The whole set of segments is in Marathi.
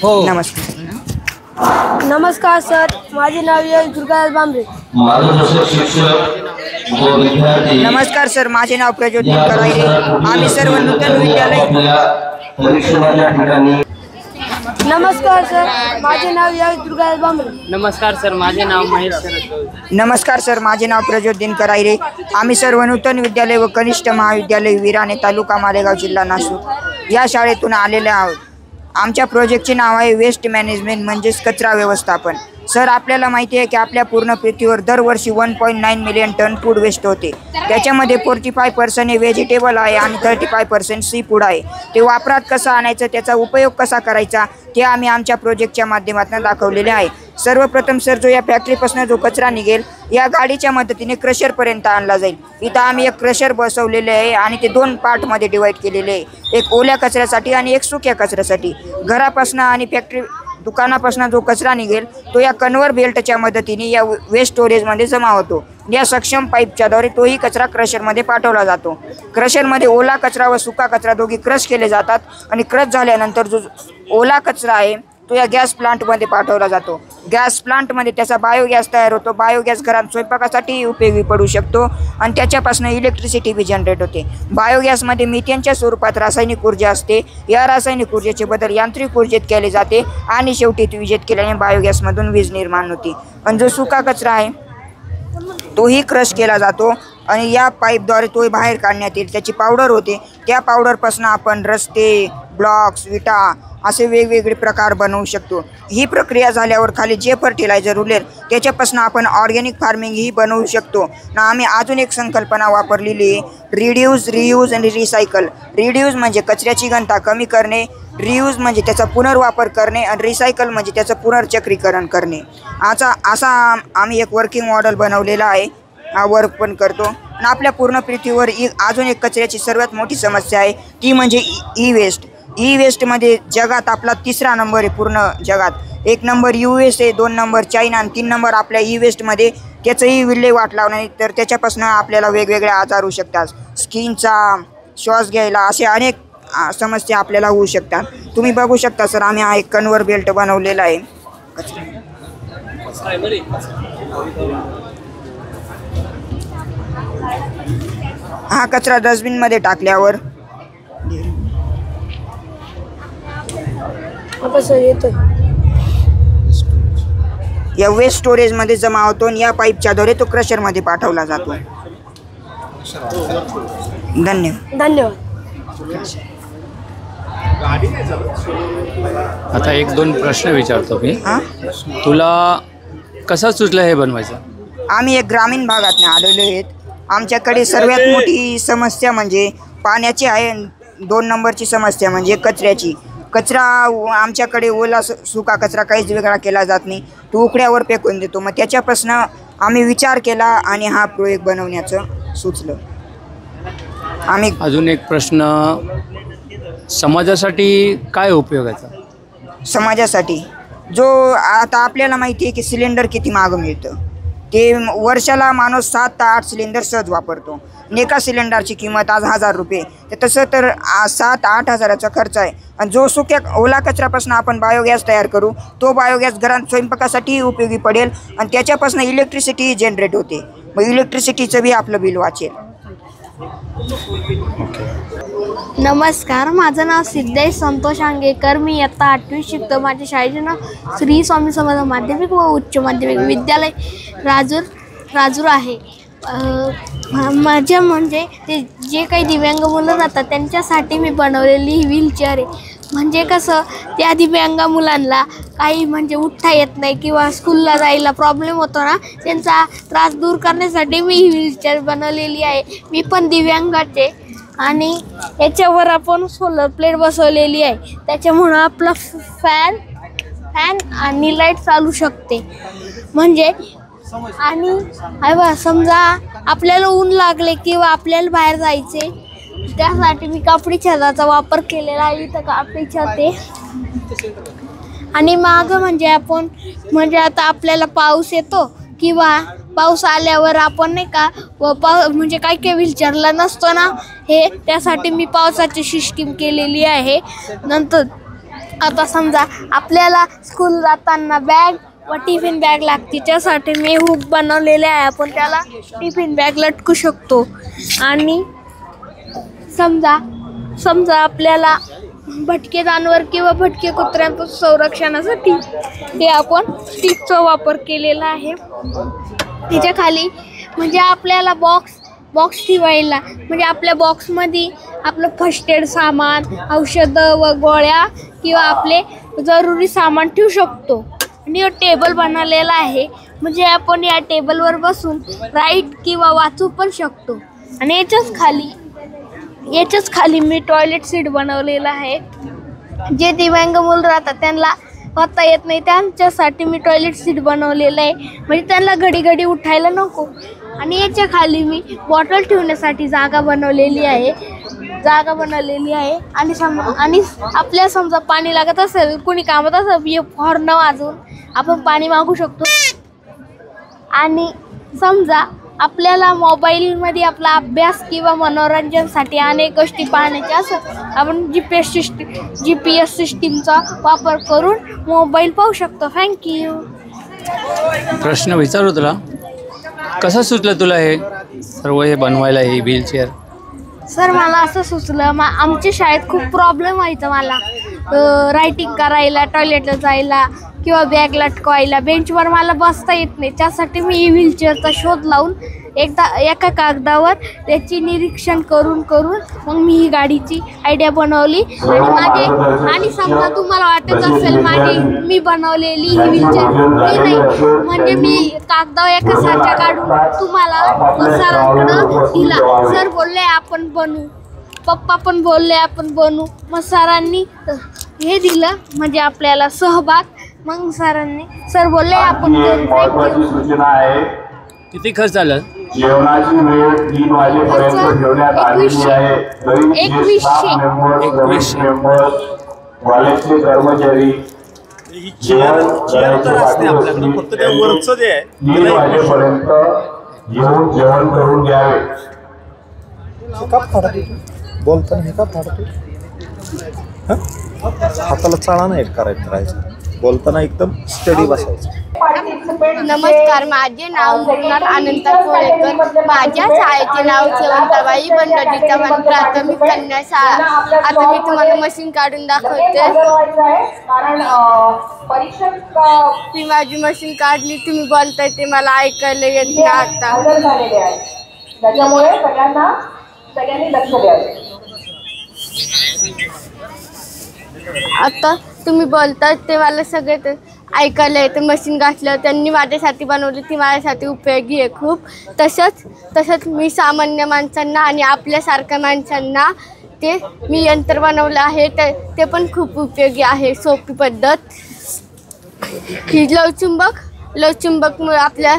हो नमस्कार सर, माझे नाव यश दुर्गादास बांबरे. नमस्कार सर, माझे नाव प्रज्योत करायरे. आम्ही सर्व नूतन विद्यालय. नमस्कार सर, माझे नाव यश दुर्गादास बांबरे. नमस्कार सर, माझे नाव महेश शरद. नमस्कार सर, माझे नाव प्रज्योत करायरे. आम्ही सर्व नूतन विद्यालय व कनिष्ठ महाविद्यालय विराणे, तालुका मालेगाव, जिल्हा नाशिक या शाळेतून आलेले आहोत. आमच्या प्रोजेक्टचे नाव आहे वेस्ट मॅनेजमेंट, म्हणजेच कचरा व्यवस्थापन. सर, आपल्याला माहिती आहे की आपल्या पूर्ण पृथ्वीवर दरवर्षी 1.9 मिलियन टन फूड वेस्ट होते. त्याच्यामध्ये 45% हे व्हेजिटेबल आहे आणि 35% सी फूड आहे. ते वापरात कसं आणायचं, त्याचा उपयोग कसा करायचा, ते आम्ही आमच्या प्रोजेक्टच्या माध्यमातून दाखवलेले आहे. सर्वप्रथम सर, जो या फॅक्टरीपासून जो कचरा निघेल या गाडीच्या मदतीने क्रशरपर्यंत आणला जाईल. इथं आम्ही एक क्रशर बसवलेले आहे आणि ते 2 पार्टमध्ये डिवाईड केलेले आहे, एक ओल्या कचऱ्यासाठी आणि एक सुक्या कचऱ्यासाठी. घरापासून आणि फॅक्टरी दुकानापासून जो कचरा निघेल तो या कन्व्हर बेल्टच्या मदतीने या वेस्ट स्टोरेजमध्ये जमा होतो. या सक्षम पाईपच्याद्वारे तोही कचरा क्रशरमध्ये पाठवला जातो. क्रशरमध्ये ओला कचरा व सुका कचरा दोघी क्रश केले जातात आणि क्रश झाल्यानंतर जो ओला कचरा आहे तो या गॅस प्लांटमध्ये पाठवला जातो. गॅस प्लांटमध्ये त्याचा बायोगॅस तयार होतो. बायोगॅस घरात स्वयंपाकासाठी उपयोगी पडू शकतो आणि त्याच्यापासून इलेक्ट्रिसिटी बी जनरेट होते. बायोगॅसमध्ये मिथेनच्या स्वरूपात रासायनिक ऊर्जा असते. या रासायनिक ऊर्जेचे बदल यांत्रिक ऊर्जेत केले जाते आणि शेवटी ती विजेत केल्याने बायोगॅसमधून वीज निर्माण होते. आणि जो सुका कचरा आहे तोही क्रश केला जातो आणि या पाईपद्वारे तोही बाहेर काढण्यात येईल. त्याची पावडर होते. त्या पावडरपासून आपण रस्ते, ब्लॉक्स, विटा असे वेगवेगळे प्रकार बनवू शकतो. ही प्रक्रिया झाल्यावर खाली जे फर्टिलायझर उरलेल त्याच्यापासून आपण ऑर्गॅनिक फार्मिंग ही बनवू शकतो. ना आम्ही अजून एक संकल्पना वापरलेली आहे, रिड्यूज, रियूज आणि रिसायकल. रिड्यूज म्हणजे कचऱ्याची घनता कमी करणे, रियूज म्हणजे त्याचा पुनर्वापर करणे आणि रिसायकल म्हणजे त्याचं पुनर्चक्रीकरण करणे. असा आम्ही एक वर्किंग मॉडेल बनवलेला आहे. हा वर्क पण करतो. आणि आपल्या पूर्ण पृथ्वीवर अजून एक कचऱ्याची सर्वात मोठी समस्या आहे, ती म्हणजे ई वेस्ट. ई वेस्टमध्ये जगात आपला 3रा नंबर आहे पूर्ण जगात. 1 नंबर USA, 2 नंबर चायना आणि 3 नंबर आपल्या ई वेस्टमध्ये. त्याचंही विल्हेवाट लावणं नाही तर त्याच्यापासून आपल्याला वेगवेगळे आजार होऊ शकतात. स्किनचा, श्वास घ्यायला असे अनेक समस्या आपल्याला होऊ शकतात. तुम्ही बघू शकता सर, आम्ही हा एक कन्व्हर बेल्ट बनवलेला आहे. हा कचरा डस्टबिनमध्ये टाकल्यावर या वेस्ट स्टोरेजमध्ये जमा होतो आणि या पाईपच्याद्वारे तो क्रशरमध्ये पाठवला जातो. धन्यवाद. आता 1-2 प्रश्न विचारतो मी. तुला कसं सुचलं हे बनवायचं? आम्ही एक ग्रामीण भागातून आलेलो आहेत. आमच्याकडे सर्वात मोठी समस्या म्हणजे पाण्याची आहे. 2 नंबरची समस्या म्हणजे कचऱ्याची. कचरा आमच्याकडे ओला सुका कचरा काहीच वेगळा केला जात नाही, तो उकड्यावर फेकून देतो. मग त्याच्यापासून आम्ही विचार केला आणि हा प्रोजेक्ट बनवण्याचं सुचलं. आम्ही अजून एक प्रश्न, समाजासाठी काय उपयोगाचा? समाजासाठी जो आता आपल्याला माहिती आहे की सिलेंडर किती महाग मिळतं. ते वर्षाला माणूस 7 ते 8 सिलेंडर सहज वापरतो. एका सिलेंडरची किंमत आज 1000 रुपये. तर तसं तर 7 ते 8 हजाराचा खर्च आहे. आणि जो सुक्या ओला कचऱ्यापासून आपण बायोगॅस तयार करू, तो बायोगॅस घरात स्वयंपाकासाठी उपयोगी पडेल आणि त्याच्यापासून इलेक्ट्रिसिटी जनरेट होते. मग इलेक्ट्रिसिटीचं बी आपलं बिल वाचेल. नमस्कार, माझं नाव सिद्धेश संतोष अंगेकर. मी इयत्ता 8वी शिकतो. माझ्या शाळेचे नाव श्री स्वामी समर्थ माध्यमिक व उच्च माध्यमिक विद्यालय राजूर आहे. माझ्या म्हणजे ते जे काही दिव्यांग मुलं जातात त्यांच्यासाठी मी बनवलेली ही व्हीलचेअर आहे. म्हणजे कसं, त्या दिव्यांग मुलांना काही म्हणजे उठता येत नाही किंवा स्कूलला जायला प्रॉब्लेम होतो ना, त्यांचा त्रास दूर करण्यासाठी मी ही व्हीलचेअर बनवलेली आहे. मी पण दिव्यांगाचे आणि याच्यावर आपण सोलर प्लेट बसवलेली आहे. त्याच्यामुळं आपलं फॅन आणि लाईट चालू शकते. म्हणजे आणि समजा आपल्याला ऊन लागले किंवा आपल्याला बाहेर जायचे, त्यासाठी मी कापडी छताचा वापर केलेला आहे. इथं कापडी छत आहे आणि मागं म्हणजे आपण म्हणजे आता आपल्याला पाऊस येतो किंवा पाऊस आल्यावर आपण नाही का म्हणजे काय काय व्हीलचेअरला नसतो ना, हे त्यासाठी मी पावसाची सिस्टीम केलेली आहे. नंतर आता समजा आपल्याला स्कूल जाताना बॅग व टिफिन बॅग लागते, त्यासाठी मी हुक बनवलेले आहे. आपण त्याला टिफिन बॅग लटकू शकतो. आणि समजा आपल्याला भटके जनावर किंवा भटके कुत्र्यांपासून संरक्षणासाठी हे आपण स्टिकचा वापर केलेला आहे. त्याच्या खाली म्हणजे आपल्याला बॉक्स ठेवायला, म्हणजे आपल्या बॉक्समध्ये आपलं फर्स्ट एड सामान, औषधं व गोळ्या किंवा आपले जरुरी सामान ठेवू शकतो. आणि टेबल बनवलेला आहे, म्हणजे आपण या टेबलवर बसून राईट किंवा वाचू पण शकतो. आणि याच्याच खाली मी टॉयलेट सीट बनवलेलं आहे. जे दिव्यांग मुलं राहतात त्यांना वाचता येत नाही, त्यांच्यासाठी मी टॉयलेट सीट बनवलेलं आहे, म्हणजे त्यांना घडी उठायला नको. आणि याच्या खाली मी बॉटल ठेवण्यासाठी जागा बनवलेली आहे. आणि आपल्या समजा पाणी लागत असेल, कोणी कामात असेल, हॉर्न वाजवून आपण पाणी मागू शकतो. आणि समजा आपल्याला मोबाईलमध्ये आपला अभ्यास किंवा मनोरंजनासाठी अनेक गोष्टी पाहण्याच्या असं आपण GPS सिस्टीमचा वापर करून मोबाईल पाहू शकतो. थँक्यू. प्रश्न विचारू तुला, कसं सुचलं तुला हे सर्व हे बनवायला, ही व्हीलचेअर? सर मला असं सुचलं, आमच्या शाळेत खूप प्रॉब्लेम व्हायचा मला रायटिंग करायला, टॉयलेटला जायला किंवा बॅग लटकवायला. बेंचवर मला बसता येत नाही, त्यासाठी मी व्हीलचेअरचा शोध लावून एका कागदावर त्याची निरीक्षण करून मग मी ही गाडीची आयडिया बनवली. आणि समजा तुम्हाला वाटत असेल मी बनवलेली ही व्हीलचेअर मी नाही, म्हणजे मी कागदावर एका साचा काढून तुम्हाला सरांकडं दिला. सर बोलले आपण बनवू, पप्पा पण बोलले आपण बनवू. मग सरांनी हे दिलं म्हणजे आपल्याला सहभाग. मग सर बोलले आपण करू. सूचना आहे, किती खर्च झालं? जेवणाची वेळ 3 वाजेपर्यंत ठेवण्यात आलेली आहे. तरी 21 मेंबर्स कॉलेजचे कर्मचारी चेअर तर असते आपल्याकडे, फक्त त्या वरचं जे आहे 3 वाजेपर्यंत येऊन जेवण करून घ्यावे. बोलताना हे का फाडतो, हाताला चाळा नाही करायचं, बोलताना एकदम स्टडी बसायचं. नमस्कार, माझे नाव गुरुनाथ अनंत कोळेकर. माझ्या शाळेचे नाव शेवंताबाई बंडाजी चव्हाण प्राथमिक कन्या शाळा. आता मी तुम्हाला मशीन काढून दाखवते. ती माझी मशीन काढली, तुम्ही बोलताय ते मला ऐकायला येत नाही. आता त्याच्यामुळे सगळ्यांनी लक्ष द्यावे. आता तुम्ही बोलतात ते मला सगळे ऐकायला येतं. मशीन घातलं त्यांनी माझ्यासाठी बनवली, ती माझ्यासाठी उपयोगी आहे खूप. तसंच मी सामान्य माणसांना आणि आपल्यासारख्या माणसांना ते मी यंत्र बनवलं आहे, ते पण खूप उपयोगी आहे. सोपी पद्धत. ही लवचुंबकमुळे आपल्या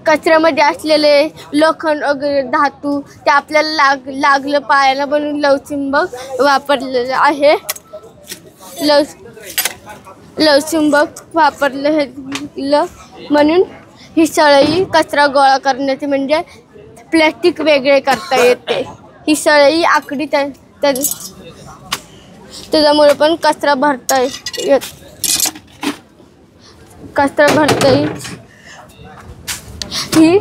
कचऱ्यामध्ये असलेले लोखंड वगैरे धातू ते आपल्याला लागलं पायाला, म्हणून लवचुंबक वापरलेलं आहे. लवचुंबक वापरलं म्हणून ही सळई कचरा गोळा करण्याची, म्हणजे प्लॅस्टिक वेगळे करता येते. ही सळई आकडी त्याच्यामुळे पण कचरा भरता येत. ही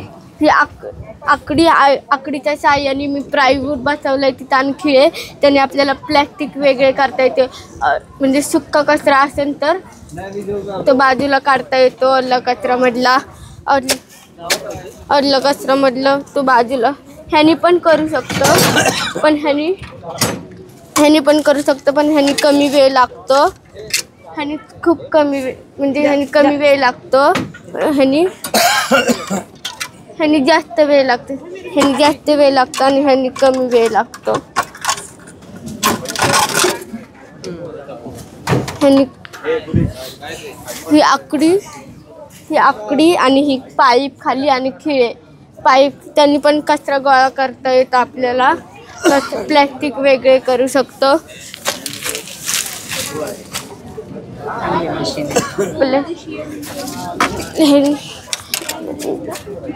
आकडीच्या साहाय्याने मी प्राईवूड बसवलं आहे. तिथं आणि खिळे, त्याने आपल्याला प्लॅस्टिक वेगळे करता येते. म्हणजे सुक्का कचरा असेल तर तो बाजूला काढता येतो. ओला कचरामधलं तो बाजूला ह्यानी पण करू शकतो, पण ह्यानी कमी वेळ लागतो. ह्यानी खूप कमी वेळ लागतो. ह्यानी जास्त वेळ लागतो. आणि ह्यानी कमी वेळ लागतो. ही आकडी आणि ही पाईप खाली आणि खिळे पाईप, त्यांनी पण कचरा गोळा करता येतो आपल्याला. प्लॅस्टिक वेगळे करू शकतो.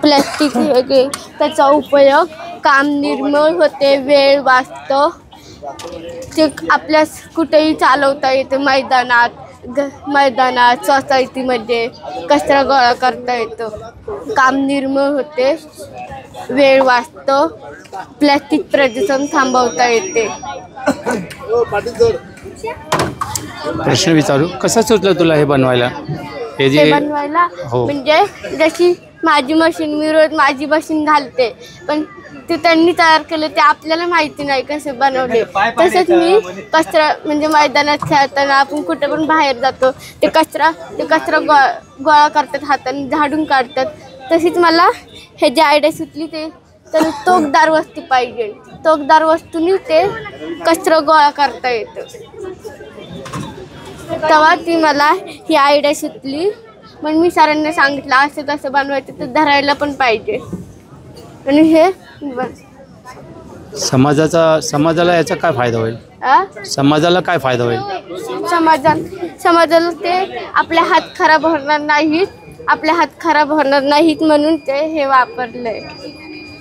प्लॅस्टिक वगैरे त्याचा उपयोग काम निर्मळ होते, वेळ वाचतो, ते आपल्या कुठेही चालवता येतं, मैदानात सोसायटीमध्ये कचरा गोळा करता येतो, काम निर्मळ होते, वेळ वाचतो, प्लॅस्टिक प्रदूषण थांबवता येते. प्रश्न विचारू, कसं सुचलं तुला हे बनवायला? हे बनवायला हो. म्हणजे जशी माझी मशीन, मी रोज माझी मशीन घालते, पण ते त्यांनी तयार केलं, ते आपल्याला माहिती नाही कसे बनवले. तसंच मी कचरा म्हणजे मैदानात खेळताना आपण कुठे पण बाहेर जातो, ते कचरा गोळा करतात, हाताने झाडून काढतात. तशीच मला हे जी आयडिया सुचली, ते तर टोकदार वस्तू पाहिजे, टोकदार वस्तूनी ते कचरा गोळा करता येतं. तेव्हा ती मला ही आयडिया सुचली. मग मी सरांना सांगितलं असं कसं बनवायचं, तर धरायला पण पाहिजे. आणि हे समाजाला याचा काय फायदा होईल? समाजाला काय फायदा होईल? समाजाला ते आपले हात खराब होणार नाहीत म्हणून ते हे वापरलंय.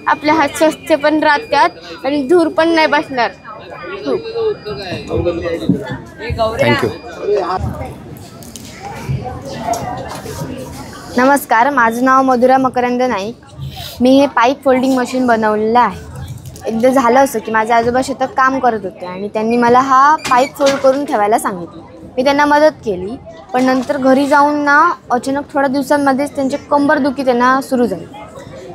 आपले हात स्वच्छ पण राहतात आणि धूर पण नाही बसणार. थँक्यू. नमस्कार, माझं नाव मधुरा मकरंद नाईक. मी हे पाईप फोल्डिंग मशीन बनवलेलं आहे. एकदा झालं असं की माझे आजोबा शेतात काम करत होते आणि त्यांनी मला हा पाईप फोल्ड करून ठेवायला सांगितलं. मी त्यांना मदत केली, पण नंतर घरी जाऊन ना अचानक थोड्या दिवसांमध्येच त्यांचे कंबरदुखी त्यांना सुरू झाली.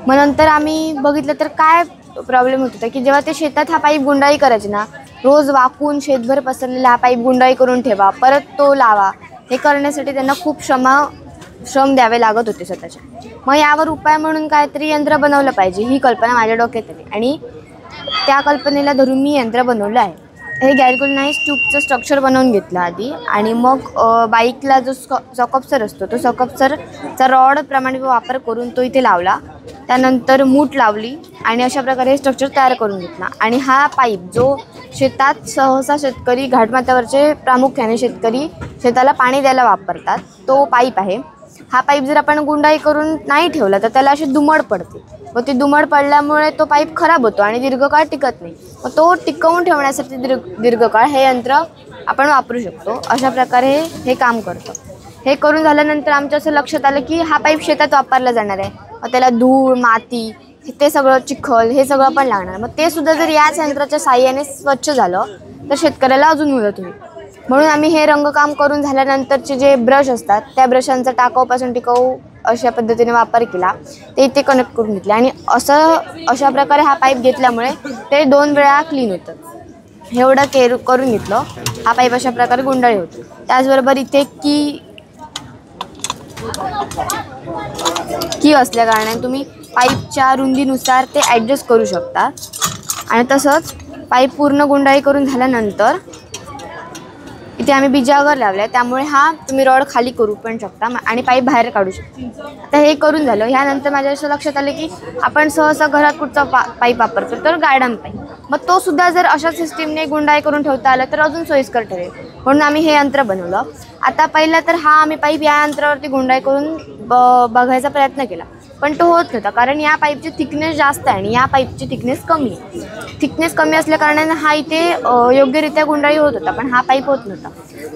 मग नंतर आम्ही बघितलं तर काय प्रॉब्लेम होत होता की जेव्हा ते शेतात हा पाईप गुंडाळी करायचे ना, रोज वाकून शेतभर पसरलेला हा पाईप गुंडाळी करून ठेवा, परत तो लावा, हे करण्यासाठी त्यांना खूप श्रम द्यावे लागत होते स्वतःच्या. मग यावर उपाय म्हणून काहीतरी यंत्र बनवलं पाहिजे, ही कल्पना माझ्या डोक्यात आली आणि त्या कल्पनेला धरून मी यंत्र बनवलं आहे. हे गॅल्व्हनाइज ट्यूबचं स्ट्रक्चर बनवून घेतलं आधी आणि मग बाईकला जो सकअप्सर असतो, तो सकअप्सरचा रॉडप्रमाणे वापर करून तो इथे लावला. त्यानंतर मूठ लावली आणि अशा प्रकारे हे स्ट्रक्चर तयार करून घेतला. आणि हा पाईप जो शेतात सहसा शेतकरी, घाटमाथ्यावरचे प्रामुख्याने शेतकरी शेताला पाणी द्यायला वापरतात, तो पाईप आहे. हा पाईप जर आपण गुंडाळी करून नाही ठेवला तर त्याला अशी दुमड पडते व ती दुमड पडल्यामुळे तो पाईप खराब होतो आणि दीर्घकाळ टिकत नाही. मग तो टिकवून ठेवण्यासाठी दीर्घकाळ हे यंत्र आपण वापरू शकतो. अशा प्रकारे हे काम करतं. हे करून झाल्यानंतर आमच्या असं लक्षात आलं की हा पाईप शेतात वापरला जाणार आहे, मग त्याला धूळ, माती, ते सगळं, चिखल, हे सगळं पण लागणार. मग ते सुद्धा जर याच यंत्राच्या साहाय्याने स्वच्छ झालं तर शेतकऱ्याला अजून मदत होईल. म्हणून आम्ही हे रंगकाम करून झाल्यानंतरचे जे ब्रश असतात त्या ब्रशांचा टाकाऊपासून टिकाऊ अशा पद्धतीने वापर केला, ते इथे कनेक्ट करून घेतले आणि अशा प्रकारे हा पाईप घेतल्यामुळे ते 2 वेळा क्लीन होतं. एवढं करून घेतलं. हा पाईप अशा प्रकारे गुंडाळी होतो. त्याचबरोबर इथे की असल्या कारणाने तुम्ही पाईपच्या रुंदीनुसार ते ॲडजस्ट करू शकता. आणि तसंच पाईप पूर्ण गुंडाळी करून झाल्यानंतर इथे आम्ही बिजागर लावल्या, त्यामुळे हा तुम्ही रॉड खाली करू पण शकता आणि पाईप बाहेर काढू शकता. आता हे करून झालं. ह्यानंतर माझ्या असं लक्षात आलं की आपण सहसा घरात कुठचा पाईप वापरतो तर गार्डन पाईप, मग तो सुद्धा जर अशा सिस्टीमने गुंडाळी करून ठेवता आला तर अजून सोयीस्कर ठरेल. म्हणून आम्ही हे यंत्र बनवलं. आता पहिला तर हा आम्ही पाईप या यंत्रावरती गुंडाळी करून बघायचा प्रयत्न केला, पण तो होत नव्हता. कारण या पाईपची थिकनेस जास्त आहे आणि या पाईपची थिकनेस कमी आहे. थिकनेस कमी असल्या कारणाने हा इथे योग्यरित्या गुंडाळी होत होता, पण हा पाईप होत नव्हता.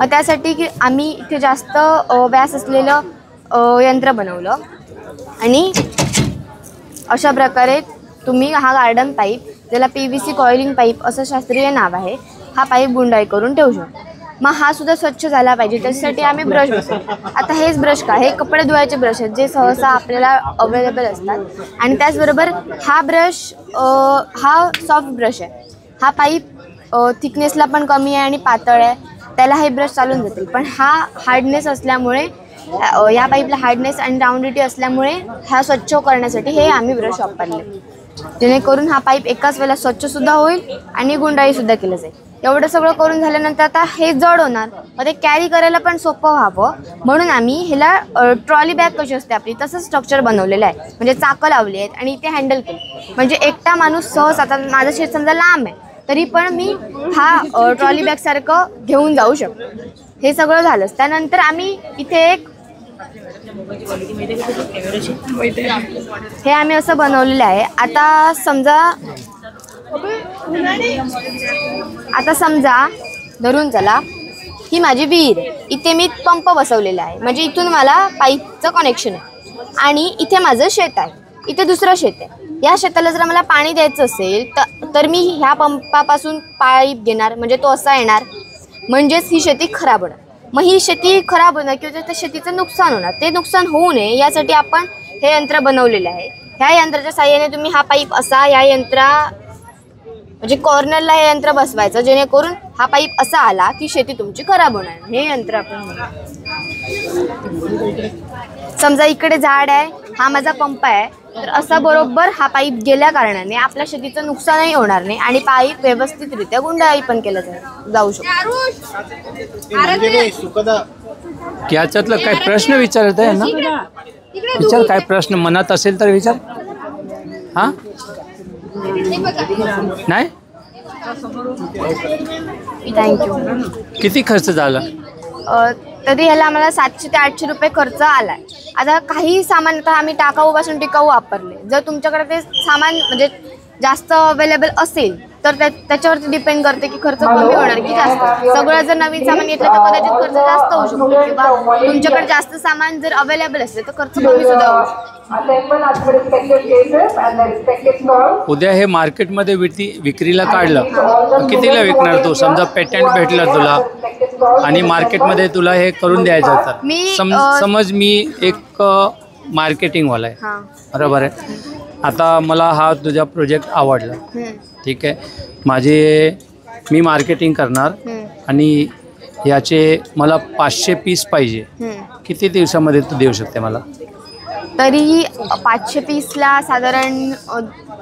त्यासाठी की आम्ही इथे जास्त व्यास असलेलं यंत्र बनवलं आणि अशा प्रकारे तुम्ही हा गार्डन पाईप, ज्याला PVC कॉइलिंग पाईप असं शास्त्रीय नाव आहे, हा पाईप गुंडाळी करून ठेवू शकतो. मग हा सुद्धा स्वच्छ झाला पाहिजे, त्याच्यासाठी आम्ही ब्रश बसवतो. आता हेच ब्रश का, हे कपडे धुवायचे ब्रश आहेत जे सहसा आपल्याला अवेलेबल असतात. आणि त्याचबरोबर हा ब्रश हा सॉफ्ट ब्रश आहे. हा पाईप थिकनेसला पण कमी आहे आणि पातळ आहे, त्याला हे ब्रश चालून जातील. पण हा हार्डनेस असल्यामुळे, या पाईपला हार्डनेस आणि राऊंडिटी असल्यामुळे हा स्वच्छ करण्यासाठी हे आम्ही ब्रश वापरले, जेणेकरून हा पाईप एकाच वेळेला स्वच्छसुद्धा होईल आणि गुंडाळीसुद्धा केलं जाईल. एवढं सगळं करून झाल्यानंतर आता हे जड होणार, मग ते कॅरी करायला पण सोपं व्हावं म्हणून आम्ही ह्याला ट्रॉली बॅग कशी असते आपली तसंच स्ट्रक्चर बनवलेलं आहे. म्हणजे चाकं लावली आहेत आणि इथे हँडल केलं, म्हणजे एकटा माणूस सहज, आता माझं शेत समजा लांब आहे तरी पण मी हा ट्रॉली बॅगसारखं घेऊन जाऊ शकतो. हे सगळं झालंच. त्यानंतर आम्ही इथे एक हे आम्ही असं बनवलेलं आहे. आता समजा धरून चला, ही माझी विहीर आहे. इथे मी पंप बसवलेला आहे, म्हणजे इथून मला पाईपचं कनेक्शन आहे. आणि इथे माझं शेत आहे, इथे दुसरं शेत आहे. या शेताला जर मला पाणी द्यायचं असेल तर मी ह्या पंपापासून पाईप घेणार, म्हणजे तो असा येणार, म्हणजेच ही शेती खराब होणार. मग ही शेती खराब होणार किंवा त्या शेतीचं नुकसान होणार. ते नुकसान होऊ नये यासाठी आपण हे यंत्र बनवलेलं आहे. ह्या यंत्राच्या साहाय्याने तुम्ही हा पाईप असा म्हणजे कॉर्नरला हे यंत्र बसवायचं, जेणेकरून हा पाईप असा आला की शेती तुमची खराब होणार. हे यंत्र आपण समजा इकडे झाड आहे, हा माझा पंप आहे, तर असा बरोबर हा पाईप गेल्या कारणाने आपल्या शेतीचं नुकसानही होणार नाही आणि पाईप व्यवस्थितरित्या गुंडाळी पण केलं जाऊ शकतो. याच्यातलं काय प्रश्न विचारत आहे ना? विचार, काय प्रश्न मनात असेल तर विचार. हां नाही, थँक्यू. किती खर्च झाला? तरी ह्याला आम्हाला 700 ते 800 रुपये खर्च आलाय. आता काही सामान आता आम्ही टाकाऊपासून टिकाऊ वापरले. जर तुमच्याकडे ते सामान म्हणजे जास्त अवेलेबल असेल तर त्याच्यावरती डिपेंड करते की खर्च कमी होणार की जास्त. सगळं जर नवीन सामान घेतलं तर कदाचित खर्च जास्त होऊ शकतो, किंवा तुमच्याकडे जास्त सामान जर अवेलेबल असेल तर खर्च कमी सुद्धा होऊ शकतो. उद्या हे मार्केटमध्ये विक्रीला काढलं, कितीला विकणार तू? समजा पेटंट भेटलं तुला आणि मार्केटमध्ये तुला हे करून द्यायचं तर समज मी एक मार्केटिंगवाला आहे, बरोबर आहे. आता मला हा तुझा प्रोजेक्ट आवडला, ठीक आहे. मी मार्केटिंग करणार आणि याचे मला 500 पीस पाहिजे. किती दिवसामध्ये तू देऊ शकते मला? तरी 500 पीसला साधारण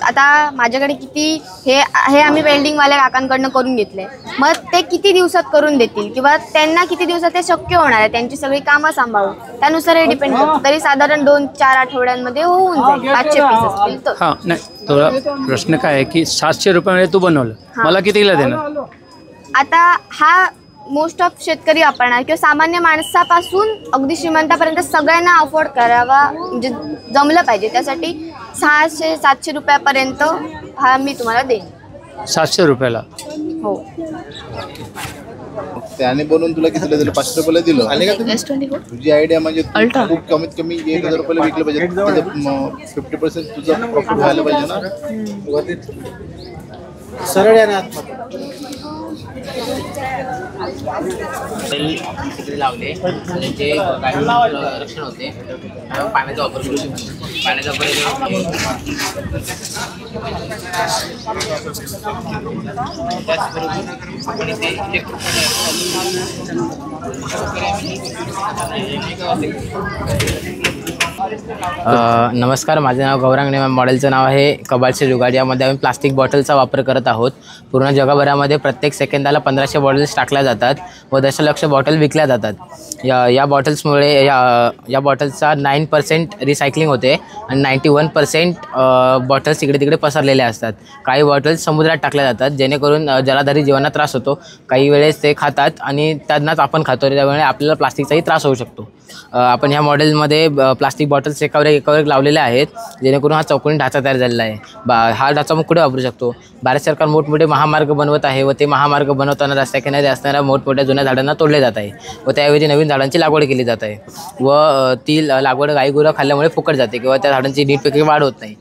आता माझ्याकडे किती हे आम्ही वेल्डिंगवाल्या काकांकडनं करून घेतले. मग ते किती दिवसात करून देतील किंवा त्यांना किती दिवसात ते शक्य होणार आहे, त्यांची सगळी कामं सांभाळून, त्यानुसार हे डिपेंड करतं. तरी साधारण 2-4 आठवड्यांमध्ये होऊन जाईल 500 पीस असतील तर. हां, नाही, तुला प्रश्न काय आहे की 700 रुपयामध्ये तू बनवलं, मला कितीला देणार? आता हा मोस्ट ऑफ शेतकरी वापरणार किंवा सामान्य माणसापासून अगदी श्रीमंतापर्यंत सगळ्यांना अफोर्ड करावा, म्हणजे जमलं पाहिजे. त्यासाठी 600-700 रुपयापर्यंत हा मी तुम्हाला देईन. 700 रुपयाला? हो. त्याने बनवून तुला कितीला दिलं? 500 रुपयाला दिलं. आले का तुझी आयडिया? म्हणजे खूप कमीत कमी 1000 रुपयाला विकलं पाहिजे. 50% तुझं प्रॉफिट व्हायला पाहिजे ना. सरळ आहे ना तिकडे लावले त्याचे गाडीचं रक्षण होते. पाण्याचा वापर करू शकतो. पाण्याचा नमस्कार, माझे नाव गौरांग. मॉडेलचं नाव आहे कबाडचे जुगाड. यामध्ये आम्ही प्लास्टिक बॉटलचा वापर करत आहोत. पूर्ण जगभरामध्ये प्रत्येक सेकंदाला 1500 बॉटल्स टाकल्या जातात व दशलक्ष बॉटल विकल्या जातात. या बॉटल्समुळे या बॉटल्सचा 9% रिसायकलिंग होते आणि 91% बॉटल्स इकडे तिकडे पसरलेल्या असतात. काही बॉटल्स समुद्रात टाकल्या जातात, जेणेकरून जलधारी जीवांना त्रास होतो. काही वेळेस ते खातात आणि त्यांनाच आपण खातो, त्यामुळे आपल्याला प्लास्टिकचाही त्रास होऊ शकतो. आपण ह्या मॉडेलमध्ये प्लास्टिक बॉटल्स एकावर लावलेल्या आहेत, जेणेकरून हा चौकोनी ढाचा तयार झालेला आहे. हा ढाचा मग कुठे वापरू शकतो? भारत सरकार मोठमोठे महामार्ग बनवत आहे व ते महामार्ग बनवताना रस्त्याकिनारी असणाऱ्या मोठमोठ्या जुन्या झाडांना तोडले जात आहे व त्याऐवजी नवीन झाडांची लागवड केली जात आहे व ती लागवड गाईगुरं खाल्ल्यामुळे फुकट जाते किंवा त्या झाडांची नीटपैकी वाढ होत नाही.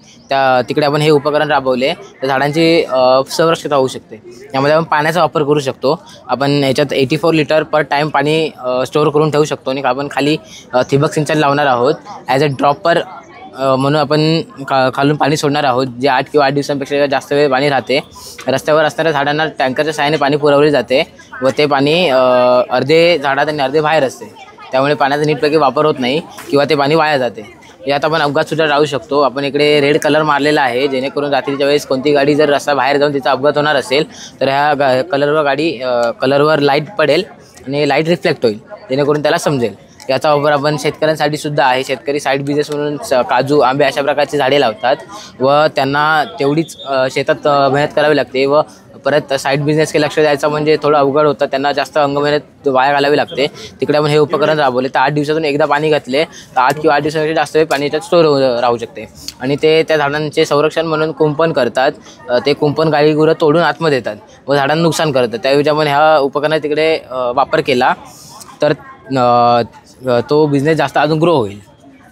तिकडे आपण हे उपकरण राबवले तर झाडांची संरक्षितता होऊ शकते. यामध्ये आपण पाण्याचा वापर करू शकतो. आपण याच्यात 84 लिटर पर टाईम पाणी स्टोअर करून ठेवू शकतो आणि आपण खाली ठिबक सिंचन लावणार आहोत. ॲज अ ड्रॉपर म्हणून आपण खालून पाणी सोडणार आहोत, जे 8 किंवा 8 दिवसांपेक्षा जास्त वेळ पाणी राहते. रस्त्यावर असणाऱ्या झाडांना टँकरच्या सहाय्याने पाणी पुरवले जाते व ते पाणी अर्धे झाडात आणि अर्धे बाहेर असते, त्यामुळे पाण्याचा नीटपैकी वापर होत नाही किंवा ते पाणी वाया जाते. यात आपण अपघातसुद्धा टाळू शकतो. आपण इकडे रेड कलर मारलेला आहे, जेणेकरून रात्रीच्या वेळेस कोणती गाडी जर रस्ता बाहेर जाऊन तिचा अपघात होणार असेल तर ह्या कलरवर लाईट पडेल आणि लाईट रिफ्लेक्ट होईल, जेणेकरून त्याला समजेल. याचा वापर आपण शेतकऱ्यांसाठी सुद्धा आहे. शेतकरी साईड बिझनेस म्हणून काजू, आंबे अशा प्रकारची झाडे लावतात व त्यांना तेवढीच शेतात मेहनत करावी लागते व परत साईड बिझनेसकडे लक्ष द्यायचं म्हणजे थोडं अवघड होतं, त्यांना जास्त अंगमेहनत वाया घालावी लागते. तिकडे आपण हे उपकरण राबवले तर 8 दिवसातून एकदा पाणी घातले तर 8 किंवा 8 दिवसापेक्षा जास्त वेळ पाणी त्यात स्टोर राहू शकते. आणि ते त्या झाडांचे संरक्षण म्हणून कुंपण करतात. ते कुंपण गाई गुरं तोडून आतमध्ये येतात व झाडांना नुकसान करतात. त्याऐवजी आपण ह्या उपकरणाचा तिकडे वापर केला तर तो बिझनेस जास्त अजून ग्रो होईल.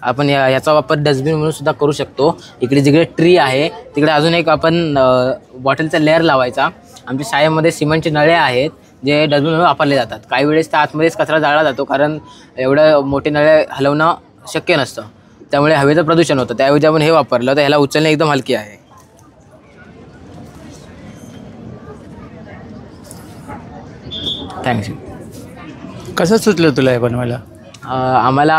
आपण याचा वापर डस्टबिन म्हणून सुद्धा करू शकतो. इकडे जिकडे ट्री आहे तिकडे अजून एक आपण बॉटलचा लेअर लावायचा. आमच्या शाळेमध्ये सिमेंटचे नळे आहेत जे डस्टबिन म्हणून वापरले जातात. काही वेळेस त्या आतमध्येच कचरा जाळला जातो कारण एवढं मोठे नळे हलवणं शक्य नसतं, त्यामुळे हवेचं प्रदूषण होतं. त्याऐवजी आपण हे वापरलं तर ह्याला उचलणे एकदम हलकी आहे. थँक्यू. कसं सुचलं तुला हे बनवायला? आम्हाला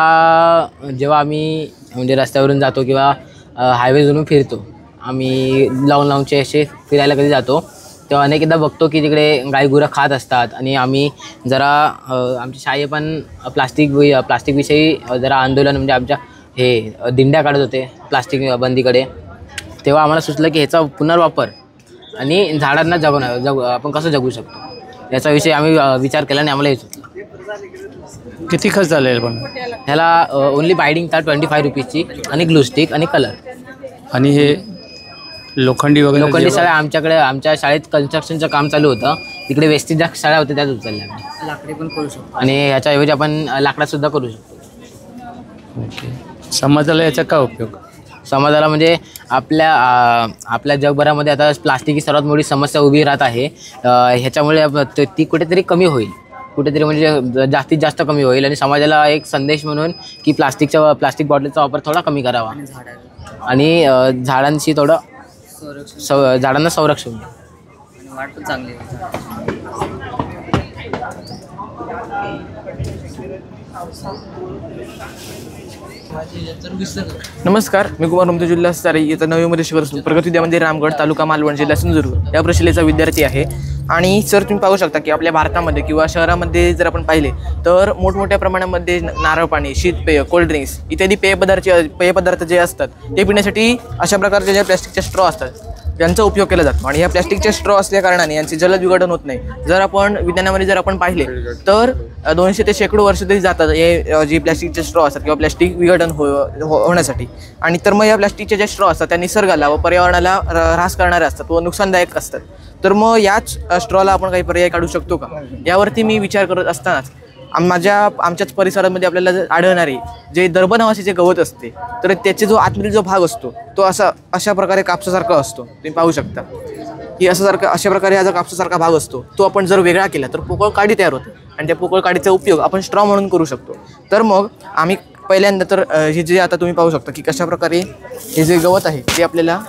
जेव्हा आम्ही म्हणजे रस्त्यावरून जातो किंवा हायवेवरून फिरतो, आम्ही लावूनचे असे फिरायला कधी जातो तेव्हा अनेकदा बघतो की तिकडे गाई गुरं खात असतात. आणि आम्ही जरा आमची शाळे पण प्लास्टिकविषयी जरा आंदोलन म्हणजे आमच्या हे दिंड्या काढत होते प्लास्टिक बंदीकडे. तेव्हा आम्हाला सुचलं की ह्याचा पुनर्वापर आणि झाडांना आपण कसं जगू शकतो याच्याविषयी आम्ही विचार केला आणि आम्हाला हे सुचलं. किती खर्च झालेल पण ह्याला ओन्ली बायडिंग तर 25 रुपीजची आणि ग्लू स्टिक आणि कलर. आणि हे लोखंडी शाळा आमच्याकडे आमच्या शाळेत कन्स्ट्रक्शनचं काम चालू होतं, तिकडे वेस्टेज ज्या शाळा होत्या त्याच उचलल्या. लाकडी पण करू शकतो आणि ह्याच्याऐवजी आपण लाकडासुद्धा करू शकतो. ओके. समाजाला याचा काय उपयोग? समाजाला म्हणजे आपल्या जगभरामध्ये आता प्लास्टिक ही सर्वात मोठी समस्या उभी राहत आहे. ह्याच्यामुळे ती कुठेतरी कमी होईल, कुठेतरी म्हणजे जास्तीत जास्त कमी होईल. आणि समाजाला एक संदेश म्हणून की प्लास्टिक बॉटलचा वापर थोडा कमी करावा आणि झाडांशी थोडं झाडांना संरक्षण वाढ पण चांगली. नमस्कार, मी कुमार ममताज उल्हास सारे इयत्ता 9मध्ये शिकत प्रगती विद्या मंदिर रामगड तालुका मालवण जिल्हा सिंधुदुर्ग या प्रशिलेचा विद्यार्थी आहे. आणि सर तुम्ही पाहू शकता की आपल्या भारतामध्ये किंवा शहरामध्ये जर आपण पाहिले तर मोठमोठ्या प्रमाणामध्ये नारळ पाणी, शीतपेय, कोल्ड्रिंक्स इत्यादी पेयपदार्थ जे असतात ते पिण्यासाठी अशा प्रकारचे जे प्लॅस्टिकचे स्ट्रॉ असतात यांचा उपयोग केला जातो. आणि ह्या प्लॅस्टिकचे स्ट्रॉ असल्या कारणाने यांचे जलद विघटन होत नाही. जर आपण विज्ञानामध्ये जर आपण पाहिले तर 200 ते शेकडो वर्ष तरी जातात हे जे प्लॅस्टिकचे स्ट्रॉ असतात किंवा प्लॅस्टिक विघटन होण्यासाठी. आणि तर मग या प्लॅस्टिकचे जे स्ट्रॉ असतात त्या निसर्गाला व पर्यावरणाला ह्रास करणारे असतात व नुकसानदायक असतात. तर मग याच स्ट्रॉला आपण काही पर्याय काढू शकतो का, यावरती मी विचार करत असतानाच आमच्याच परिसरामध्ये आपल्याला आढळणारे जे दर्भ नावाचे जे गवत असते तर त्याचे जो आतमधील जो भाग असतो तो अशा प्रकारे कापसासारखा असतो. तुम्ही पाहू शकता की अशा प्रकारे हा जो कापसासारखा भाग असतो तो आपण जर वेगळा केला तर पोकळ काडी तयार होते आणि त्या पोकळ काडीचा उपयोग आपण स्ट्रॉ म्हणून करू शकतो. तर मग आम्ही पहिल्यांदा तर हे जे आता तुम्ही पाहू शकता की कशा प्रकारे हे जे गवत आहे ते आपल्याला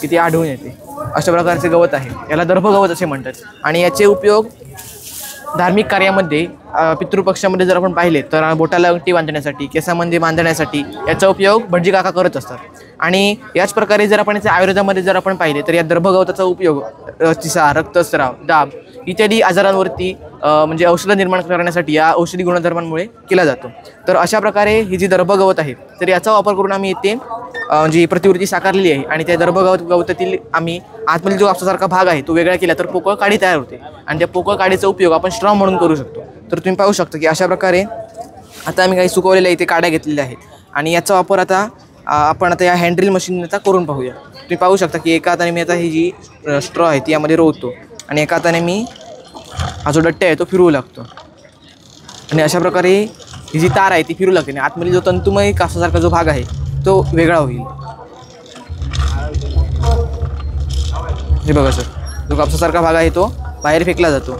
किती आढळून येते. अशा प्रकारचे गवत आहे, याला दर्भ गवत असे म्हणतात. आणि याचे उपयोग धार्मिक कार्यामध्ये पितृपक्षामध्ये जर आपण पाहिले तर बोटाला अंगठी बांधण्यासाठी, केसामध्ये बांधण्यासाठी याचा उपयोग भटजी काका करत असतात. आणि याच प्रकारे जर आपण याच्या आयुर्वेदामध्ये जर आपण पाहिले तर या दर्भगवताचा उपयोग तिसा, रक्तस्राव, दाब इत्यादी आजारांवरती म्हणजे औषधं निर्माण करण्यासाठी या औषधी गुणधर्मांमुळे केला जातो. तर अशा प्रकारे ही जी दर्भगवत आहे तर याचा वापर करून आम्ही इथे जी प्रतिवृत्ती साकारलेली आहे. आणि त्या दर्भगवतातील आम्ही आतमधील जो कापसासारखा भाग आहे तो वेगळा केला तर पोकळ काडी तयार होते आणि त्या पोकळ काडीचा उपयोग आपण स्ट्रॉ म्हणून करू शकतो. तर तुम्ही पाहू शकता की अशा प्रकारे आता आम्ही काही सुकवलेल्या इथे काड्या घेतलेल्या आहेत आणि याचा वापर आपण आता या हँड्रिल मशीनचा करून पाहूया. तुम्ही पाहू शकता की एका हाताने मी आता ही जी स्ट्रॉ आहे ती यामध्ये रोवतो आणि एका हाताने मी हा जो डट्टे आहे तो फिरवू लागतो. आणि अशा प्रकारे ही जी तार आहे ती फिरू लागते आणि आतमध्ये जो तंतुमय कापसासारखा जो भाग आहे तो वेगळा होईल. हे बघा सर, जो कापसासारखा भाग आहे तो बाहेर फेकला जातो.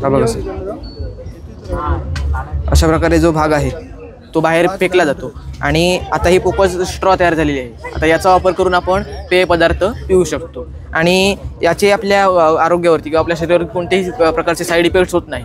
हा बघा सर, अशा प्रकारे जो भाग आहे तो बाहेर फेकला जातो आणि आता ही पोकळ स्ट्रॉ तयार झालेली आहे. आता याचा वापर करून आपण पेय पदार्थ पिऊ शकतो आणि याचे आपल्या आरोग्यावरती किंवा आपल्या शरीरावर कोणत्याही प्रकारचे साईड इफेक्ट्स होत नाही.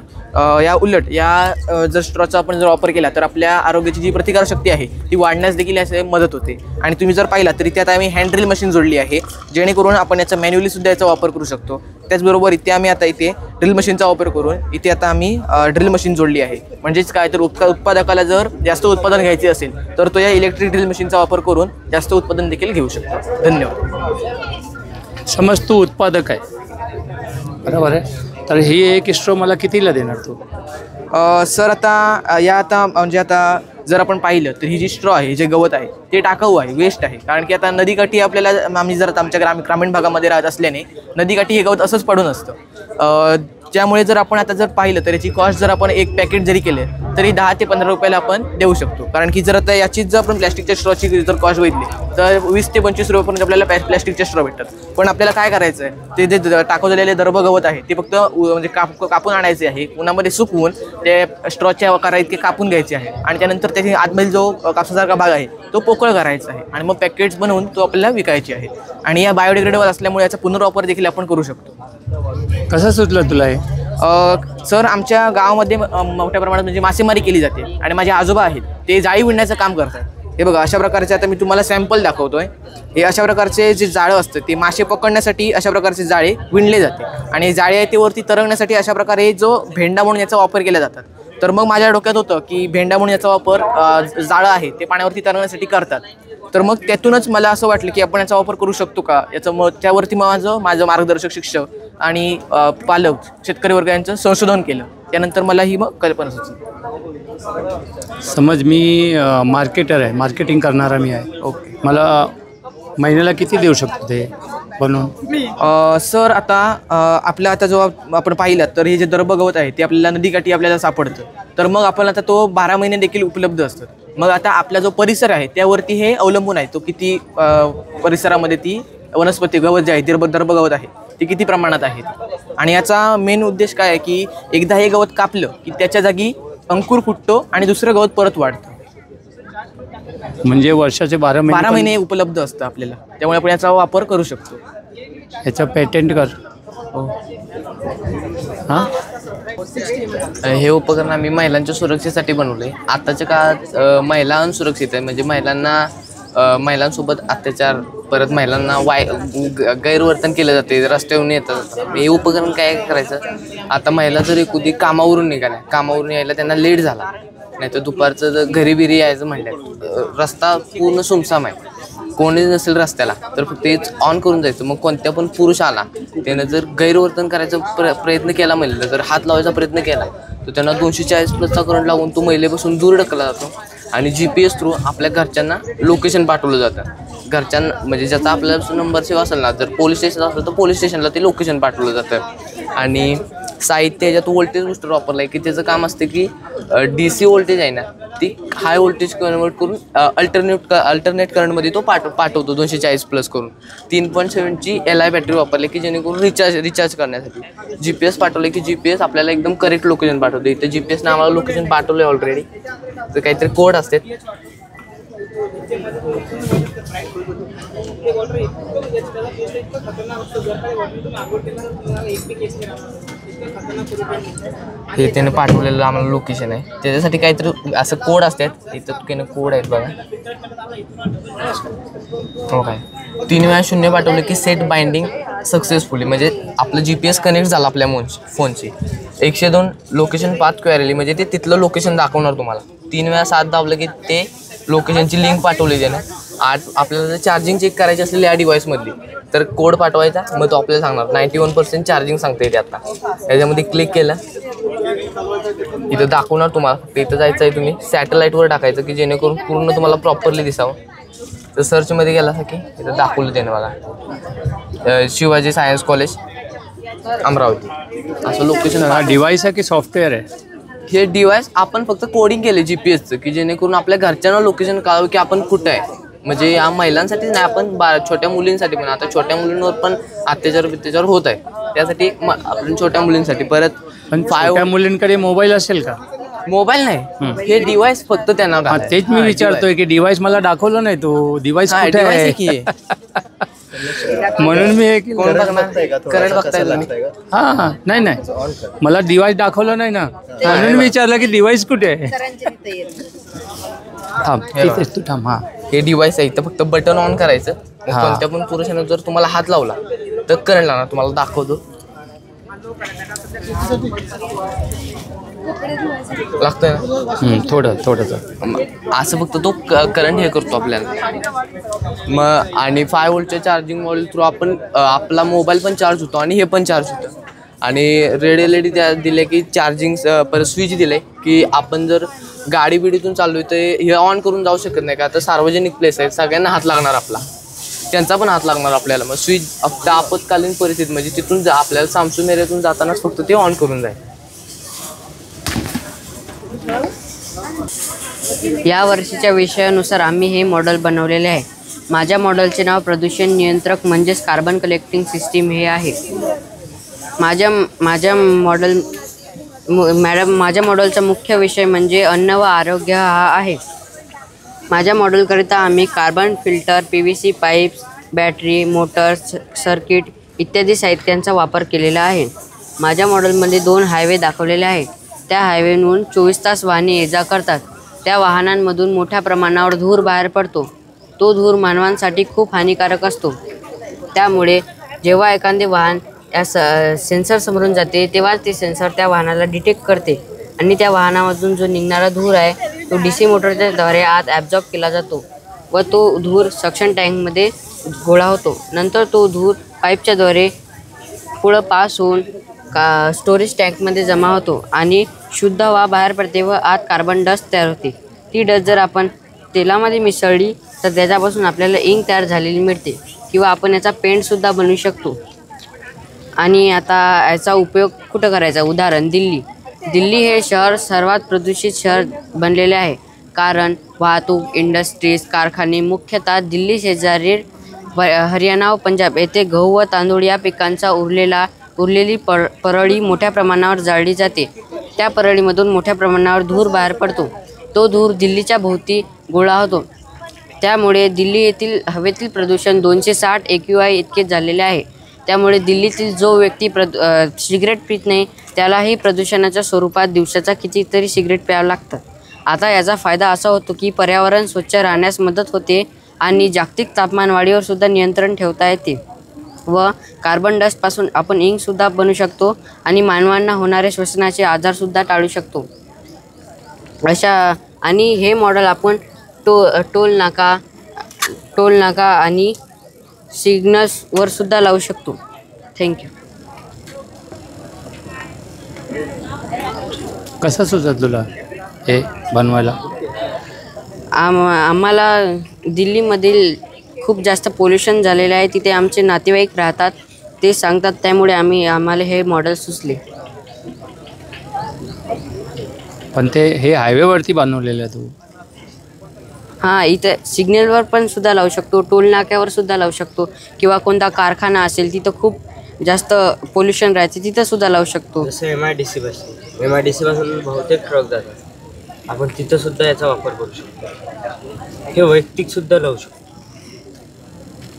या उलट या जर स्ट्रॉचा आपण जर वापर केला तर आपल्या आरोग्याची जी प्रतिकारशक्ती आहे ती वाढण्यास देखील याचे मदत होते. आणि तुम्ही जर पाहिला तरी त्यात आम्ही हँड्रिल मशीन जोडली आहे जेणेकरून आपण याचा मॅन्युअलीसुद्धा याचा वापर करू शकतो. त्याचबरोबर इथे आम्ही आता इथे ड्रिल मशीनचा वापर करून इथे आता आम्ही ड्रिल मशीन जोडली आहे. म्हणजेच काय तर उत्पादकाला जर जास्त उत्पादन घ्यायचे असेल तर तो या इलेक्ट्रिक ड्रिल मशीनचा वापर करून जास्त उत्पादन देखील घेऊ शकतो. धन्यवाद. समज तू उत्पादक आहे, बरोबर आहे, तर ही एक स्ट्रॉ मला कितीला देणार तू? सर आता म्हणजे आता जर आपण पाहिलं तर ही जी स्ट्रॉ आहे, जे गवत आहे ते टाकाऊ आहे, वेस्ट आहे. कारण की आता नदीकाठी आपल्याला आम्ही जर आमच्या ग्रामीण भागामध्ये राहत असल्याने नदीकाठी हे गवत असंच पडून असतं. त्यामुळे जर आपण आता जर पाहिलं तर याची कॉस्ट जर आपण एक पॅकेट जरी केले तरी 10 ते 15 रुपयाला आपण देऊ शकतो. कारण की जर आता याचीच जर आपण प्लॅस्टिकच्या स्ट्रॉची जर कॉस्ट बघितली तर 20 ते 25 रुपयापर्यंत आपल्याला प्लॅस्टिकच्या स्ट्रॉ भेटतात. पण आपल्याला काय करायचं आहे, ते जे टाकून झालेले दर्भ गवत आहे ते फक्त म्हणजे कापून आणायचे आहे, उन्हामध्ये सुकवून ते स्ट्रॉच्या आकारा इतके कापून घ्यायचे आहे आणि त्यानंतर त्याची आतमध्ये जो कापसासारखा भाग आहे तो पोकळ करायचा आहे आणि मग पॅकेट्स बनवून तो आपल्याला विकायचे आहे. आणि या बायोडिग्रेडेबल असल्यामुळे याचा पुनर्वापर देखील आपण करू शकतो. कसं सुचलं तुला हे? सर आमच्या गावामध्ये मोठ्या प्रमाणात म्हणजे मासेमारी केली जाते आणि माझे आजोबा आहेत ते जाळी विणण्याचं काम करतात. हे बघा अशा प्रकारचे आता मी तुम्हाला सॅम्पल दाखवतोय. हे अशा प्रकारचे जे जाळं असतं ते मासे पकडण्यासाठी अशा प्रकारचे जाळे विणले जाते आणि जाळे आहे ते वरती तरंगण्यासाठी अशा प्रकारे जो भेंडा म्हणून याचा वापर केला जातात. तर मग माझ्या डोक्यात होतं की भेंडा म्हणून याचा वापर जाळं आहे ते पाण्यावरती तरंगण्यासाठी करतात. तर मग त्यातूनच मला असं वाटलं की आपण याचा वापर करू शकतो का याचं. मग त्यावरती माझं मार्गदर्शक शिक्षक आणि पालक शेतकरी वर्ग यांचं संशोधन केलं. त्यानंतर मला ही मग कल्पना सुचली. समज मी मार्केटर आहे, मार्केटिंग करणारा मी आहे, ओके, मला महिन्याला किती देऊ शकतो ते बनवून? सर आता आपलं आता जो आपण पाहिलं तर हे जे दर्भ गवत आहे ते आपल्याला नदीकाठी आपल्याला सापडतं. तर मग आपण आता तो 12 महिने देखील उपलब्ध असतात. मग आता आपला जो परिसर आहे त्यावरती हे अवलंबून आहे, तो किती परिसरामध्ये ती वनस्पती गवत जे आहे दर्भ गवत आहे ते किती प्रमाणात आहेत. आणि याचा मेन उद्देश काय आहे की एकदा हे गवत कापलं की त्याच्या जागी अंकुर फुटतो आणि दुसरं गवत परत वाढतं. म्हणजे वर्षाचे 12 महिने उपलब्ध असतं आपल्याला, त्यामुळे आपण याचा वापर करू शकतो. याचा पेटेंट कर. हां, हे उपकरण आम्ही महिलांच्या सुरक्षेसाठी बनवले. आताच्या काळात महिला असुरक्षित आहे, म्हणजे महिलांसोबत अत्याचार, परत महिलांना गैरवर्तन केलं जाते, रस्त्यावरून येतात. हे उपकरण काय करायचं, आता महिला जर एखादी कामावरून यायला त्यांना लेट झाला, नाही तर दुपारचं जर घरी बिरी यायचं म्हटलं, रस्ता पूर्ण सुमसाम आहे, कोणी नसेल रस्त्याला, तर फक्त तेच ऑन करून जायचं. मग कोणत्या पण पुरुष आला त्यानं जर गैरवर्तन करायचा प्रयत्न केला, महिलेला जर हात लावायचा प्रयत्न केला तर त्यांना 240+ करंट लावून तो महिलेपासून दूर ढकलला जातो. आणि GPS थ्रू आपल्या घरच्यांना लोकेशन पाठवलं जातं. घरच्यांना म्हणजे ज्याचा आपल्याला नंबर सेव्ह असेल ना, जर पोलीस स्टेशन असेल तर पोलीस स्टेशनला ते लोकेशन पाठवलं जातं. आणि साहित्य याच्यात व्होल्टेज बूस्टर वापरलं आहे की त्याचं काम असतं की DC व्होल्टेज आहे ना ती हाय व्होल्टेज कन्वर्ट करून अल्टरनेट करंटमध्ये तो पाठवतो 240+ करून. 3.7ची LI बॅटरी वापरली की जेणेकरून रिचार्ज करण्यासाठी. GPS पाठवले की GPS आपल्याला एकदम करेक्ट लोकेशन पाठवते. इथं GPSनं आम्हाला लोकेशन पाठवलं आहे ऑलरेडी. तर काहीतरी कोड असते. हे त्याने पाठवलेलं आम्हाला लोकेशन आहे, त्याच्यासाठी काहीतरी असं कोड असतात. इथं काही कोड आहेत बघा. हो काय 3 वेळा 0 पाठवलं की सेट बाइंडिंग सक्सेसफुली, म्हणजे आपलं GPS कनेक्ट झालं आपल्या फोनशी. 102 लोकेशन पाथ क्वेरी, म्हणजे ते तिथलं लोकेशन दाखवणार तुम्हाला. 3 वेळा 7 दाबलं की ते लोकेशनची लिंक पाठवली त्यानं. आपल्याला जर चार्जिंग चेक करायची असेल या डिव्हाइसमधली तर कोड पाठवायचा, मग तो आपल्याला सांगणार 91% चार्जिंग सांगता येते. आता याच्यामध्ये क्लिक केलं इथं दाखवणार तुम्हाला. इथं जायचं आहे, तुम्ही सॅटेलाईटवर टाकायचं की जेणेकरून पूर्ण तुम्हाला प्रॉपरली दिसावं. तर सर्चमध्ये गेला की इथं दाखवलं त्यानं बघा, शिवाजी सायन्स कॉलेज अमरावती असं लोकेशन. हा डिव्हाइस आहे की सॉफ्टवेअर आहे? हे डिव्हाइस आपण फक्त कोडिंग केले GPSचं की जेणेकरून आपल्या घरच्यांना लोकेशन कळावं की आपण कुठं आहे. म्हणजे या महिलांसाठीच नाही, आपण छोट्या मुलींसाठी पण. आता छोट्या मुलींवर पण अत्याचार होत आहे, त्यासाठी आपण छोट्या मुलींसाठी. परत छोट्या मुलींकडे मोबाईल असेल का? मोबाईल नाही, हे डिव्हाइस फक्त त्यांना. तेच मी विचारतोय की डिव्हाइस मला दाखवलं नाही, तो डिव्हाइस कुठे आहे की म्हणून मी करंट बघताय. हां नाही मला डिव्हाइस दाखवलं नाही ना, म्हणून विचारलं की डिव्हाइस कुठे आहे. तू थांब. हां हे डिव्हाइस आहे, इथं फक्त बटन ऑन करायचं. कोणत्या पण पुरुषानं जर तुम्हाला हात लावला तर करंट लागणार. तुम्हाला दाखवतो. लागतंय ना थोडंसं असं फक्त तो करंट हे करतो आपल्याला मग. आणि 5 व्होल्टच्या चार्जिंग मॉड्यूल थ्रू आपण आपला मोबाईल पण चार्ज होतो आणि हे पण चार्ज होतं. आणि रेड LED त्या दिले की चार्जिंग परत स्विच दिले की आपण जर गाडी बिडीतून चाललोय तर हे ऑन करून जाऊ शकत नाही का. आता सार्वजनिक प्लेस आहे, सगळ्यांना हात लागणार आपला, त्यांचा पण हात लागणार आपल्याला. मग स्विच फक्त आपत्कालीन परिस्थिती म्हणजे तिथून आपल्याला सामसून एरियातून जातानाच फक्त ते ऑन करून जाईल. या वर्षीच्या विषयानुसार आम्ही हे मॉडेल बनवलेले आहे. माझ्या मॉडेलचे नाव प्रदूषण नियंत्रक म्हणजेच कार्बन कलेक्टिंग सिस्टीम हे आहे. माझ्या मॉडेलचा मुख्य विषय म्हणजे अन्न व आरोग्य हा आहे. माझ्या मॉडेलकरिता आम्ही carbon filter, PVC pipes, battery, Motors, circuit इत्यादी साहित्यांचा वापर केलेला आहे. माझ्या मॉडेलमध्ये 2 हायवे दाखवलेले आहेत. त्या हायवेवरून 24 तास वाहने ये जा करतात. त्या वाहनांमधून मोठ्या प्रमाणावर धूर बाहेर पडतो. तो धूर मानवांसाठी खूप हानिकारक असतो. त्यामुळे जेव्हा एखादे वाहन या सेन्सर समोरून जाते तेव्हा ते सेन्सर त्या वाहनाला डिटेक्ट करते आणि त्या वाहनामधून जो निघणारा धूर आहे तो DC मोटरच्या द्वारे आत ॲब्झॉर्ब केला जातो व तो धूर सक्शन टँकमध्ये गोळा होतो. नंतर तो धूर पाईपच्याद्वारे पुढं पास होऊन स्टोरेज टँकमध्ये जमा होतो आणि शुद्ध हवा बाहेर पडते व आत कार्बन डस्ट तयार होते. ती डस्ट जर आपण तेलामध्ये मिसळली तर त्याच्यापासून आपल्याला इंक तयार झालेली मिळते किंवा आपण याचा पेंटसुद्धा बनवू शकतो. आणि आता याचा उपयोग कुठं करायचा? उदाहरण दिल्ली हे शहर सर्वात प्रदूषित शहर बनलेले आहे. कारण वाहतूक, इंडस्ट्रीज, कारखाने मुख्यतः दिल्ली शेजारील हरियाणा व पंजाब येथे गहू व तांदूळ या पिकांचा उरलेली परळी मोठ्या प्रमाणावर जाळली जाते. त्या परळीमधून मोठ्या प्रमाणावर धूर बाहेर पडतो. तो धूर दिल्लीच्या भोवती गोळा होतो. त्यामुळे दिल्ली येथील हवेतील प्रदूषण 260 AQI इतके झालेले आहे. त्यामुळे दिल्लीतील जो व्यक्ती सिगरेट पित नाही त्यालाही प्रदूषणाच्या स्वरूपात दिवसाचा कितीतरी सिगरेट प्यावं लागतं. आता याचा फायदा असा होतो की पर्यावरण स्वच्छ राहण्यास मदत होते आणि जागतिक तापमान वाढीवर सुद्धा नियंत्रण ठेवता येते व कार्बन डस्टपासून आपण इंकसुद्धा बनवू शकतो आणि मानवांना होणारे श्वसनाचे आजारसुद्धा टाळू शकतो. आणि हे मॉडेल आपण टोल नाका आणि सिग्नल्सवर सुद्धा लावू शकतो. थँक्यू. कसं सुचत तुला हे बनवायला? आम्हाला दिल्लीमधील खूप जास्त पोल्युशन झालेलं आहे. तिथे आमचे नातेवाईक राहतात, ते सांगतात, त्यामुळे आम्हाला हे मॉडेल सुचले. पण ते हे हायवेवरती बनवलेलं आहे तू? हां, इथं सिग्नलवर पण सुद्धा लावू शकतो, टोल नाक्यावर सुद्धा लावू शकतो किंवा कोणता कारखाना असेल तिथं खूप जास्त पोल्युशन राहते तिथं सुद्धा लावू शकतो. जसं MIDC पासून बहुतेक ट्रक जातात, आपण तिथं सुद्धा याचा वापर करू शकतो. हे वैयक्तिक सुद्धा लावू शकतो.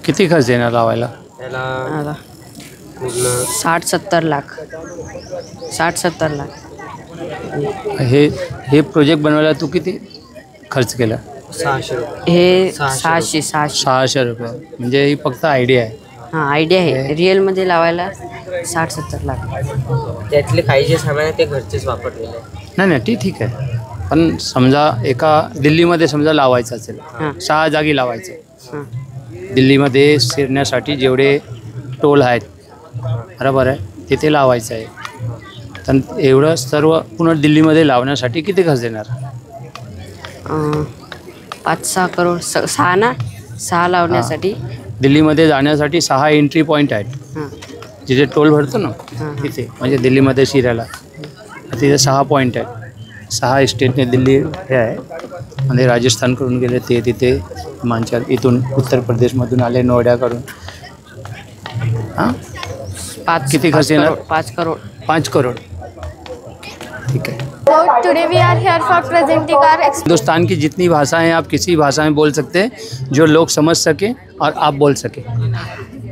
किती खर्च येणार लावायला? त्याला 60-70 लाख. हे प्रोजेक्ट बनवायला तू किती खर्च केला? 600 रुपये. हे 600 रुपये. म्हणजे ही फक्त आयडिया आहे. हां, आयडिया आहे. रिअलमध्ये लावायला 60-70 लाख. त्यातले काही जे सामान आहे ते घरचेच वापरलेले आहे. नाही ते ठीक आहे. पण समजा एका दिल्लीमध्ये समजा लावायचं असेल, 6 जागी लावायचं. दिल्लीमध्ये शिरण्यासाठी जेवढे टोल आहेत बरोबर आहे तिथे लावायचं आहे. तर एवढं सर्व पुन्हा दिल्लीमध्ये लावण्यासाठी किती खर्च येणार? 5-6 करोड. 6 लावण्यासाठी. दिल्लीमध्ये जाण्यासाठी 6 एंट्री पॉईंट आहेत. जिथे टोल भरतो ना तिथे, म्हणजे दिल्लीमध्ये शिरायला तिथे 6 पॉईंट आहेत. 6 स्टेटने दिल्ली हे आहे. म्हणजे राजस्थानकडून गेले ते तिथे, हिमाचल, इथून उत्तर प्रदेशमधून आले नोएडाकडून. हां, किती खर्च येणार? 5 करोड. ठीक है. Today we are here for presenting our Hindustan की जितनी भाषाएं हैं आप किसी भाषा में बोल सकते हैं जो लोग समझ सके और आप बोल सके.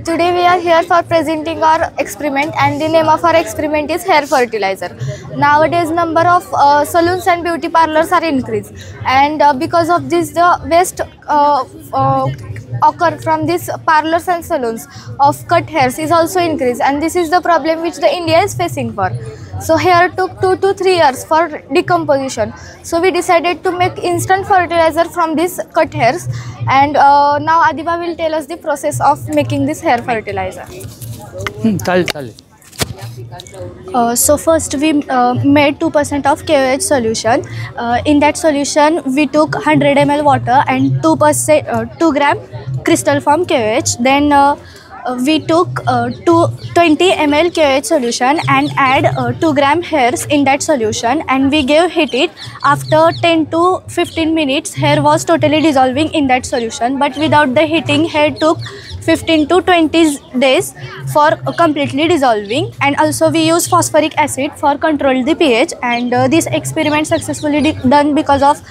Today we are here for presenting our experiment, and the name of our experiment is hair fertilizer. Nowadays number of salons and beauty parlors are increased, and because of this the waste occur from these parlors and salons of cut hairs is also increased, and this is the problem which the India is facing for. So hair took 2 to 3 years for decomposition. So we decided to make instant fertilizer from these cut hairs, and now Adiba will tell us the process of making this hair fertilizer. चालेल. So first we made 2% of KOH solution. In that solution we took 100 ml water and 2 gram crystal form KOH. Then we took 20 ml KOH solution and add 2 gram hairs in that solution, and we gave heat it. After 10 to 15 minutes hair was totally dissolving in that solution, but without the heating hair took 15 to 20 days for completely dissolving. And also we use phosphoric acid for control the pH, and this experiment successfully done because of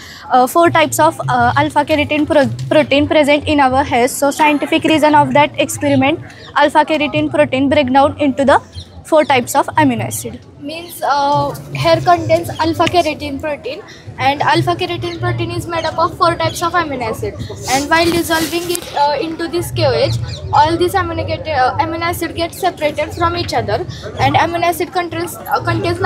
4 types of alpha keratin protein present in our hairs. So scientific reason of that experiment, alpha keratin protein break down into the 4 types of amino acid. Means hair contains alpha keratin protein, and alpha keratin protein is made up of 4 types of amino acid, and while dissolving it into this KOH, all these amino acid get separated from each other, and amino acid contains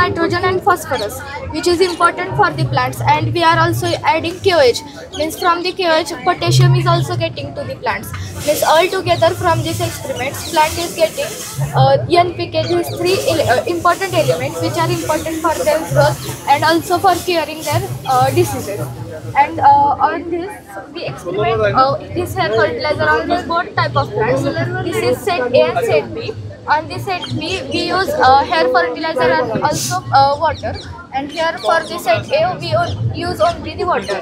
nitrogen and phosphorus, which is important for the plants. And we are also adding KOH, means from the KOH potassium is also getting to the plants. Means all together from this experiment plant is getting NPK, these 3 important elements which are important for their growth and also for curing their diseases. And on this we experiment this hair fertilizer on these both type of plants. This is set A and set B. On this set B we use hair fertilizer and also water, and here for this set A we use only the water.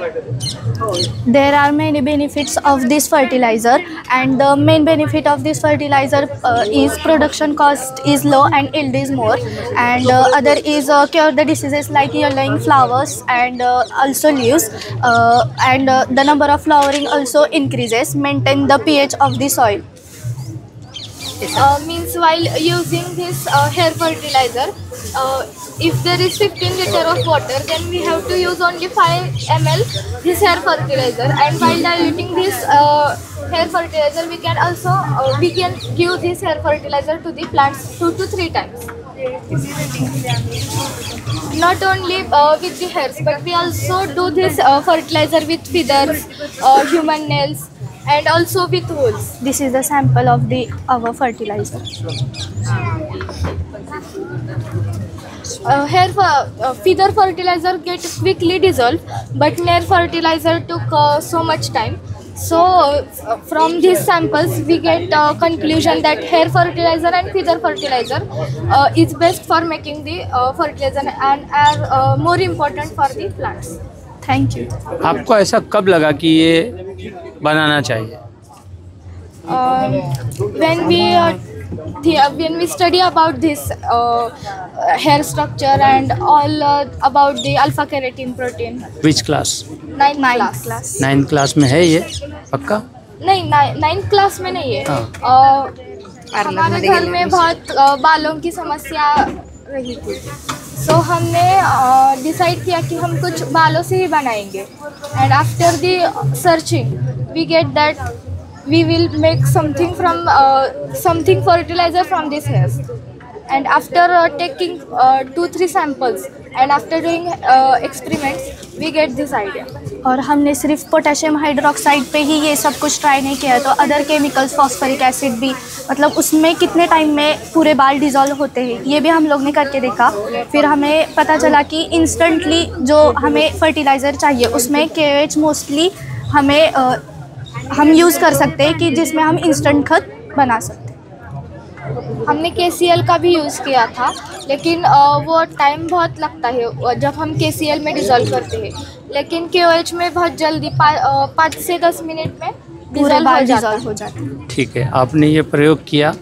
There are many benefits of this fertilizer, and the main benefit of this fertilizer is production cost is low and yield is more, and other is cure the diseases like yellowing flowers and also leaves, and the number of flowering also increases, maintain the pH of the soil. Means while using this hair fertilizer, if there is 15 liter of water, then we have to use only 5 ml this hair fertilizer, and while diluting this hair fertilizer we can also give this hair fertilizer to the plants 2 to 3 times. Not only with the hairs, but we also do this fertilizer with feathers, human nails, and also with wool. This is the sample of our fertilizer. Feather fertilizer gets quickly dissolved, but nail fertilizer took so much time. So from these samples we get conclusion that hair fertilizer and feather fertilizer is best for making the fertilizer and are more important for the plants. Thank you. आपको ऐसा कब लगा कि ये बनाना चाहिए? When we study about this hair structure and all about the alpha keratin protein. Which class? 9th class. 9th class में है ये पक्का? नहीं, 9th class में नहीं है. हमारे घर में बहुत बालों की समस्या रही थी, so हमने डिसाइड किया कि हम कुछ बालों से ही बनाएंगे, and after the searching we get that we will make something fertilizer from these hairs, and after taking 2-3 samples and after doing experiments we get this idea. और हमने सिर्फ पोटेशियम हाइड्रोक्साइड पे ही ये सब कुछ ट्राई नहीं किया, तो अदर केमिकल्स फॉस्फोरिक एसिड भी, मतलब उसमें कितने टाइम में पूरे बाल डिज़ोल्व होते हैं ये भी हम लोग ने करके देखा. फिर हमें पता चला कि इंस्टेंटली जो हमें फर्टिलाइज़र चाहिए उसमें KOH मोस्टली हम यूज़ कर सकते हैं कि जिसमें हम इंस्टेंट खत बना सकते हैं. हमने KCl का भी यूज़ किया था, लेकिन वो टाइम बहुत लगता है जब हम KCl में डिज़ोल्व करते हैं, लेकिन KOH में बहुत जल्दी 5 से 10 मिनट में पूरे बाल डिज़ोल्व हो जाते हैं. ठीक है, आपने ये प्रयोग किया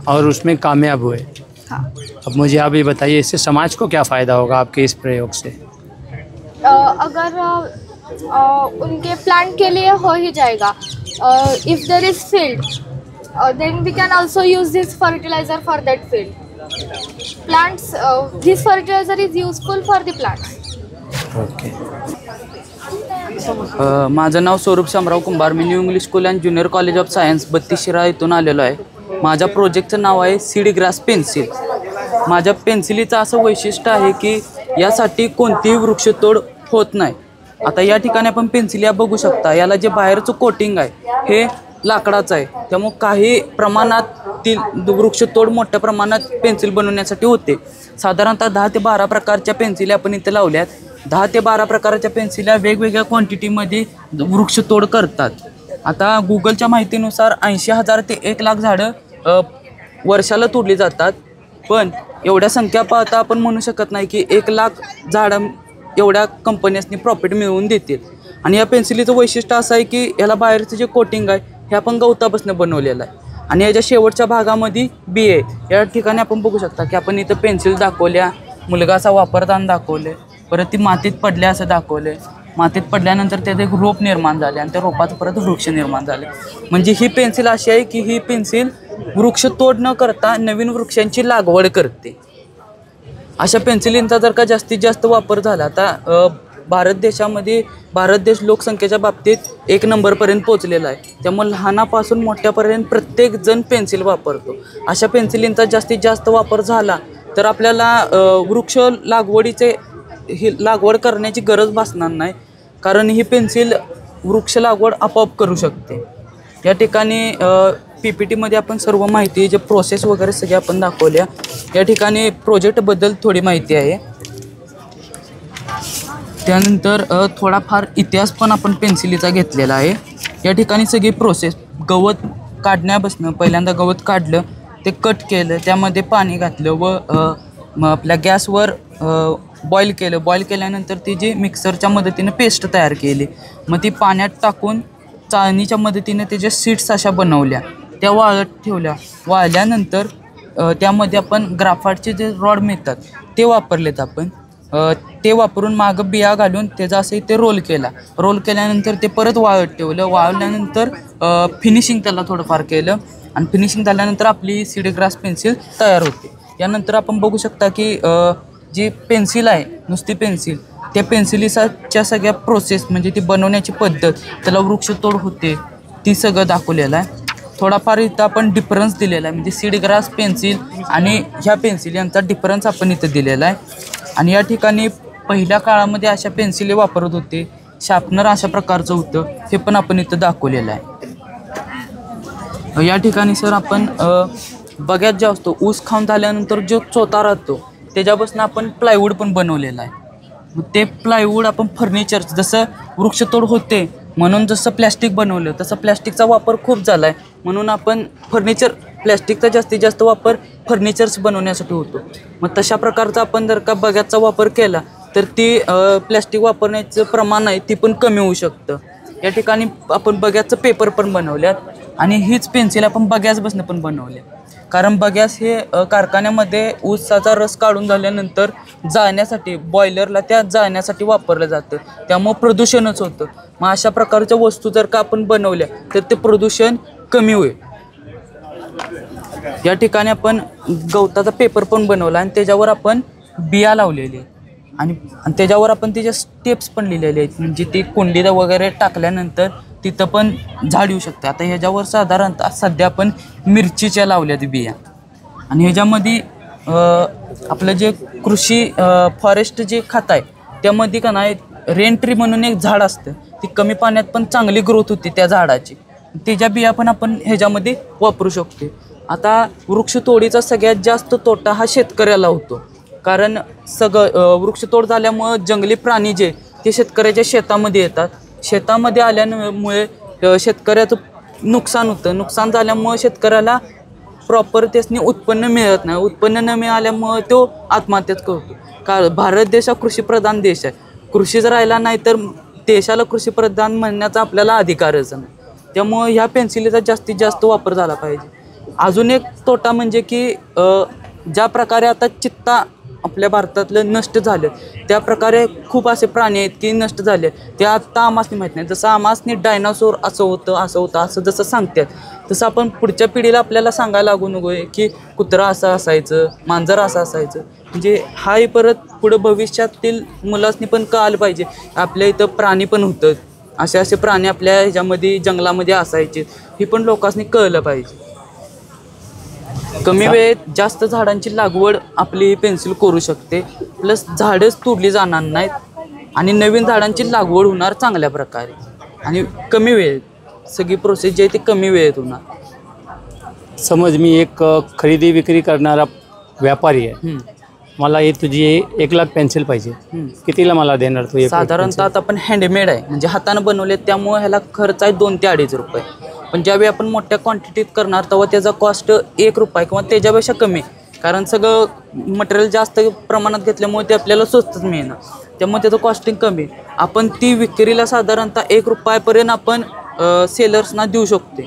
और उसमें कामयाब हुए. हाँ. अब मुझे आप ये बताइए इससे समाज को क्या फ़ायदा होगा आपके इस प्रयोग से? अगर उनके प्लांट के लिए हो ही जाएगा. If there is field then we can also use this fertilizer for that field. Plants, this fertilizer is useful for the plants. Okay. माझं नाव स्वरूप शामराव कुंभार. मी New English School and Junior College of Science 32 Shirala इथून आलेलो आहे. माझ्या प्रोजेक्टचं नाव आहे सीड ग्रास पेन्सिल. माझ्या पेन्सिलीचं असं वैशिष्ट्य आहे की यासाठी कोणतीही वृक्षतोड होत नाही. आता या ठिकाणी आपण पेन्सिल या बघू शकता. याला जे बाहेरचं कोटिंग आहे हे लाकडाचं आहे, त्यामुळे काही प्रमाणात ती वृक्षतोड मोठ्या प्रमाणात पेन्सिल बनवण्यासाठी होते. साधारणतः 10 ते 12 प्रकारच्या पेन्सिली आपण इथे लावल्यात. 10 ते 12 प्रकारच्या पेन्सिल्या वेगवेगळ्या क्वांटिटीमध्ये वृक्षतोड करतात. आता गुगलच्या माहितीनुसार 80,000 ते 1,00,000 झाडं वर्षाला तोडली जातात. पण एवढ्या संख्या पाहता आपण म्हणू शकत नाही की 1,00,000 झाडं एवढ्या कंपन्यांनी प्रॉफिट मिळवून देतील. आणि या पेन्सिलीचं वैशिष्ट्य असं आहे की याला बाहेरचं जे कोटिंग आहे हे आपण गवतापासून बनवलेलं आहे. आणि याच्या शेवटच्या भागामध्ये बी आहे. या ठिकाणी आपण बघू शकता की आपण इथं पेन्सिल दाखवल्या, मुलगा असा वापरताना दाखवले, परत ती मातीत पडल्या असं दाखवले. मातीत पडल्यानंतर त्यात एक रोप निर्माण झाले आणि त्या रोपाचं परत वृक्ष निर्माण झाले. म्हणजे ही पेन्सिल अशी आहे की ही पेन्सिल वृक्षतोड न करता नवीन वृक्षांची लागवड करते. अशा पेन्सिलींचा जर का जास्तीत जास्त वापर झाला, आता भारत देश लोकसंख्येच्या बाबतीत 1 नंबरपर्यंत पोहोचलेला आहे. त्यामुळे लहानापासून मोठ्यापर्यंत प्रत्येक जण पेन्सिल वापरतो. अशा पेन्सिलींचा जास्तीत जास्त वापर झाला तर आपल्याला वृक्ष लागवड करण्याची गरज भासणार नाही, कारण ही पेन्सिल वृक्ष लागवड आपोआप करू शकते. या ठिकाणी PPTमध्ये आपण सर्व माहिती जे प्रोसेस वगैरे सगळे आपण दाखवल्या. या ठिकाणी प्रोजेक्टबद्दल थोडी माहिती आहे. त्यानंतर थोडाफार इतिहास पण आपण पेन्सिलीचा घेतलेला आहे. या ठिकाणी सगळी प्रोसेस गवत काढण्यापासून पहिल्यांदा गवत काढलं, ते कट केलं, त्यामध्ये पाणी घातलं व आपल्या गॅसवर बॉईल केलं. बॉईल केल्यानंतर ती जी मिक्सरच्या मदतीने पेस्ट तयार केली. मग ती पाण्यात टाकून चाळणीच्या मदतीने त्याच्या सीड्स अशा बनवल्या, त्या वाळत ठेवल्या. वाळल्यानंतर त्यामध्ये आपण ग्राफाईटचे जे रॉड मिळतात ते वापरलेत आपण. ते वापरून मागं बिया घालून त्याचा असं इथे रोल केला. रोल केल्यानंतर ते परत वाळत ठेवलं. वाळल्यानंतर फिनिशिंग त्याला थोडंफार केलं आणि फिनिशिंग झाल्यानंतर आपली सीड ग्रास पेन्सिल तयार होते. यानंतर आपण बघू शकता की जी पेन्सिल आहे, नुसती पेन्सिल, त्या पेन्सिलीच्या सगळ्या प्रोसेस म्हणजे ती बनवण्याची पद्धत, त्याला वृक्षतोड होते, ती सगळं दाखवलेलं आहे. थोडाफार इथं आपण डिफरन्स दिलेला आहे, म्हणजे सीड ग्रास पेन्सिल आणि ह्या पेन्सिल यांचा डिफरन्स आपण इथं दिलेला आहे. आणि या ठिकाणी पहिल्या काळामध्ये अशा पेन्सिली वापरत होते. शार्पनर अशा प्रकारचं होतं, हे पण आपण इथं दाखवलेलं आहे. या ठिकाणी सर आपण बघ्यात जे असतो, ऊस खाऊन झाल्यानंतर जो चोथा राहतो त्याच्यापासून आपण प्लायवूड पण बनवलेलं आहे. मग ते प्लायवूड आपण फर्निचर, जसं वृक्षतोड होते म्हणून जसं प्लॅस्टिक बनवलं तसं प्लॅस्टिकचा वापर खूप झाला आहे, म्हणून आपण प्लॅस्टिकचा जास्तीत जास्त वापर फर्निचर्स बनवण्यासाठी होतो. मग तशा प्रकारचा आपण जर का बघ्याचा वापर केला तर ती प्लॅस्टिक वापरण्याचं प्रमाण आहे ती पण कमी होऊ शकतं. या ठिकाणी आपण बघ्याचं पेपर पण बनवल्यात आणि हीच पेन्सिल आपण बघ्यासपासून पण बनवल्या. कारण बघ्यास हे कारखान्यामध्ये ऊसाचा रस काढून झाल्यानंतर जाळण्यासाठी, बॉयलरला त्या जाळण्यासाठी वापरलं जातं, त्यामुळं प्रदूषणच होतं. मग अशा प्रकारच्या वस्तू जर का आपण बनवल्या तर ते प्रदूषण कमी होईल. या ठिकाणी आपण गवताचा पेपर पण बनवला आणि त्याच्यावर आपण बिया लावलेली आणि त्याच्यावर आपण त्याच्या स्टेप्स पण लिहिलेले आहेत, म्हणजे ती कुंडीत वगैरे टाकल्यानंतर तिथं पण झाड येऊ शकते. आता ह्याच्यावर साधारणतः सध्या आपण मिरचीच्या लावल्यात बिया. आणि ह्याच्यामध्ये आपलं जे कृषी फॉरेस्ट जे खातं आहे त्यामध्ये का नाही रेन ट्री म्हणून एक झाड असतं, ती कमी पाण्यात पण चांगली ग्रोथ होती त्या झाडाची, त्याच्या बिया पण आपण ह्याच्यामध्ये वापरू शकतो. आता वृक्षतोडीचा सगळ्यात जास्त तोटा हा शेतकऱ्याला होतो, कारण वृक्षतोड झाल्यामुळं जंगली प्राणी जे ते शेतकऱ्याच्या शेतामध्ये येतात. शेतामध्ये आल्यामुळे शेतकऱ्याचं नुकसान होतं. नुकसान झाल्यामुळं शेतकऱ्याला प्रॉपर त्यासनी उत्पन्न मिळत नाही. उत्पन्न न मिळाल्यामुळं तो आत्महत्याच करतो. कारण भारत देश हा कृषीप्रधान देश आहे. कृषी जर राहिला नाही तर देशाला कृषीप्रधान म्हणण्याचा आपल्याला अधिकारच नाही. त्यामुळं ह्या पेन्सिलीचा जास्तीत जास्त वापर झाला पाहिजे. अजून एक तोटा म्हणजे की ज्या प्रकारे आता चित्ता आपल्या भारतातलं नष्ट झालं, त्या प्रकारे खूप असे प्राणी आहेत की नष्ट झाले. ते आता आम्हासनी माहीत नाही. जसं आम्हासनी डायनासोर असं होतं असं जसं सांगतात, तसं आपण पुढच्या पिढीला आपल्याला सांगायला लागू नको की कुत्रा असं असायचं, मांजर असं असायचं. म्हणजे हाही परत पुढं भविष्यातील मुलांनी पण कळालं पाहिजे. आपल्या इथं प्राणी पण होतं, असे प्राणी आपल्या ह्याच्यामध्ये जंगलामध्ये असायचे, हे पण लोकांनी कळलं पाहिजे. कमी वेळेत जास्त झाडांची लागवड आपली पेन्सिल करू शकते, प्लस झाडच तोडली जाणार नाहीत आणि नवीन झाडांची लागवड होणार चांगल्या प्रकारे आणि कमी वेळेत. सगळी प्रोसेस जी आहे ती कमी वेळेत होणार. समज मी एक खरेदी विक्री करणारा व्यापारी आहे, मला ही तुझी 1 लाख पेन्सिल पाहिजे, कितीला मला देणार तू? साधारणतः आता आपण हँडमेड आहे, म्हणजे हातानं बनवले, त्यामुळे ह्याला खर्च आहे 2 ते 2.5 रुपये. पण ज्यावेळी आपण मोठ्या क्वांटिटीत करणार तेव्हा त्याचा कॉस्ट 1 रुपया किंवा त्याच्यापेक्षा कमी, कारण सगळं मटेरियल जास्त प्रमाणात घेतल्यामुळे ते आपल्याला स्वस्तच मिळणार, त्यामुळे त्याचं कॉस्टिंग कमी. आपण ती विक्रीला साधारणतः 1 रुपयापर्यंत आपण सेलर्सना देऊ शकतो.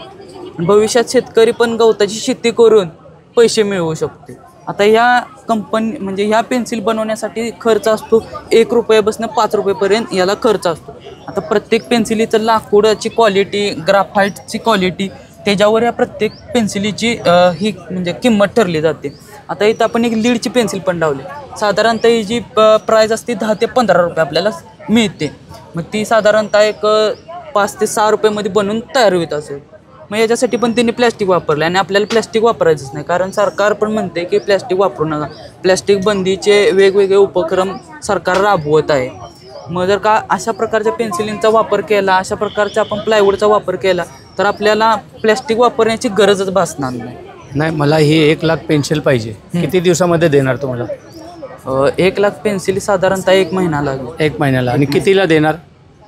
भविष्यात शेतकरी पण गवताची शेती करून पैसे मिळवू शकते. आता ह्या कंपनी म्हणजे ह्या पेन्सिल बनवण्यासाठी खर्च असतो 1 रुपयापासून 5 रुपयेपर्यंत याला खर्च असतो. आता प्रत्येक पेन्सिलीचं लाकूडाची क्वालिटी, ग्राफाईटची क्वालिटी, त्याच्यावर या प्रत्येक पेन्सिलीची ही म्हणजे किंमत ठरली जाते. आता इथं आपण एक लीडची पेन्सिल पण लावली, साधारणतः ही जी प्राईज असते 10 ते 15 रुपये आपल्याला मिळते. मग ती साधारणतः एक 5 ते 6 रुपयामध्ये बनवून तयार होत असेल. मग याच्यासाठी पण त्यांनी प्लॅस्टिक वापरलं आणि आपल्याला प्लॅस्टिक वापरायचंच नाही, कारण सरकार पण म्हणते की प्लॅस्टिक वापरू नका. प्लॅस्टिक बंदीचे वेगवेगळे उपक्रम सरकार राबवत आहे. मग जर का अशा प्रकारच्या पेन्सिलींचा वापर केला, अशा प्रकारचा आपण प्लायवूडचा वापर केला तर आपल्याला प्लॅस्टिक वापरण्याची गरजच भासणार नाही. नाही, मला ही 1 लाख पेन्सिल पाहिजे, किती दिवसामध्ये देणार तुम्हाला? 1 लाख पेन्सिल साधारणतः 1 महिना लागेल. 1 महिन्याला. आणि कितीला देणार?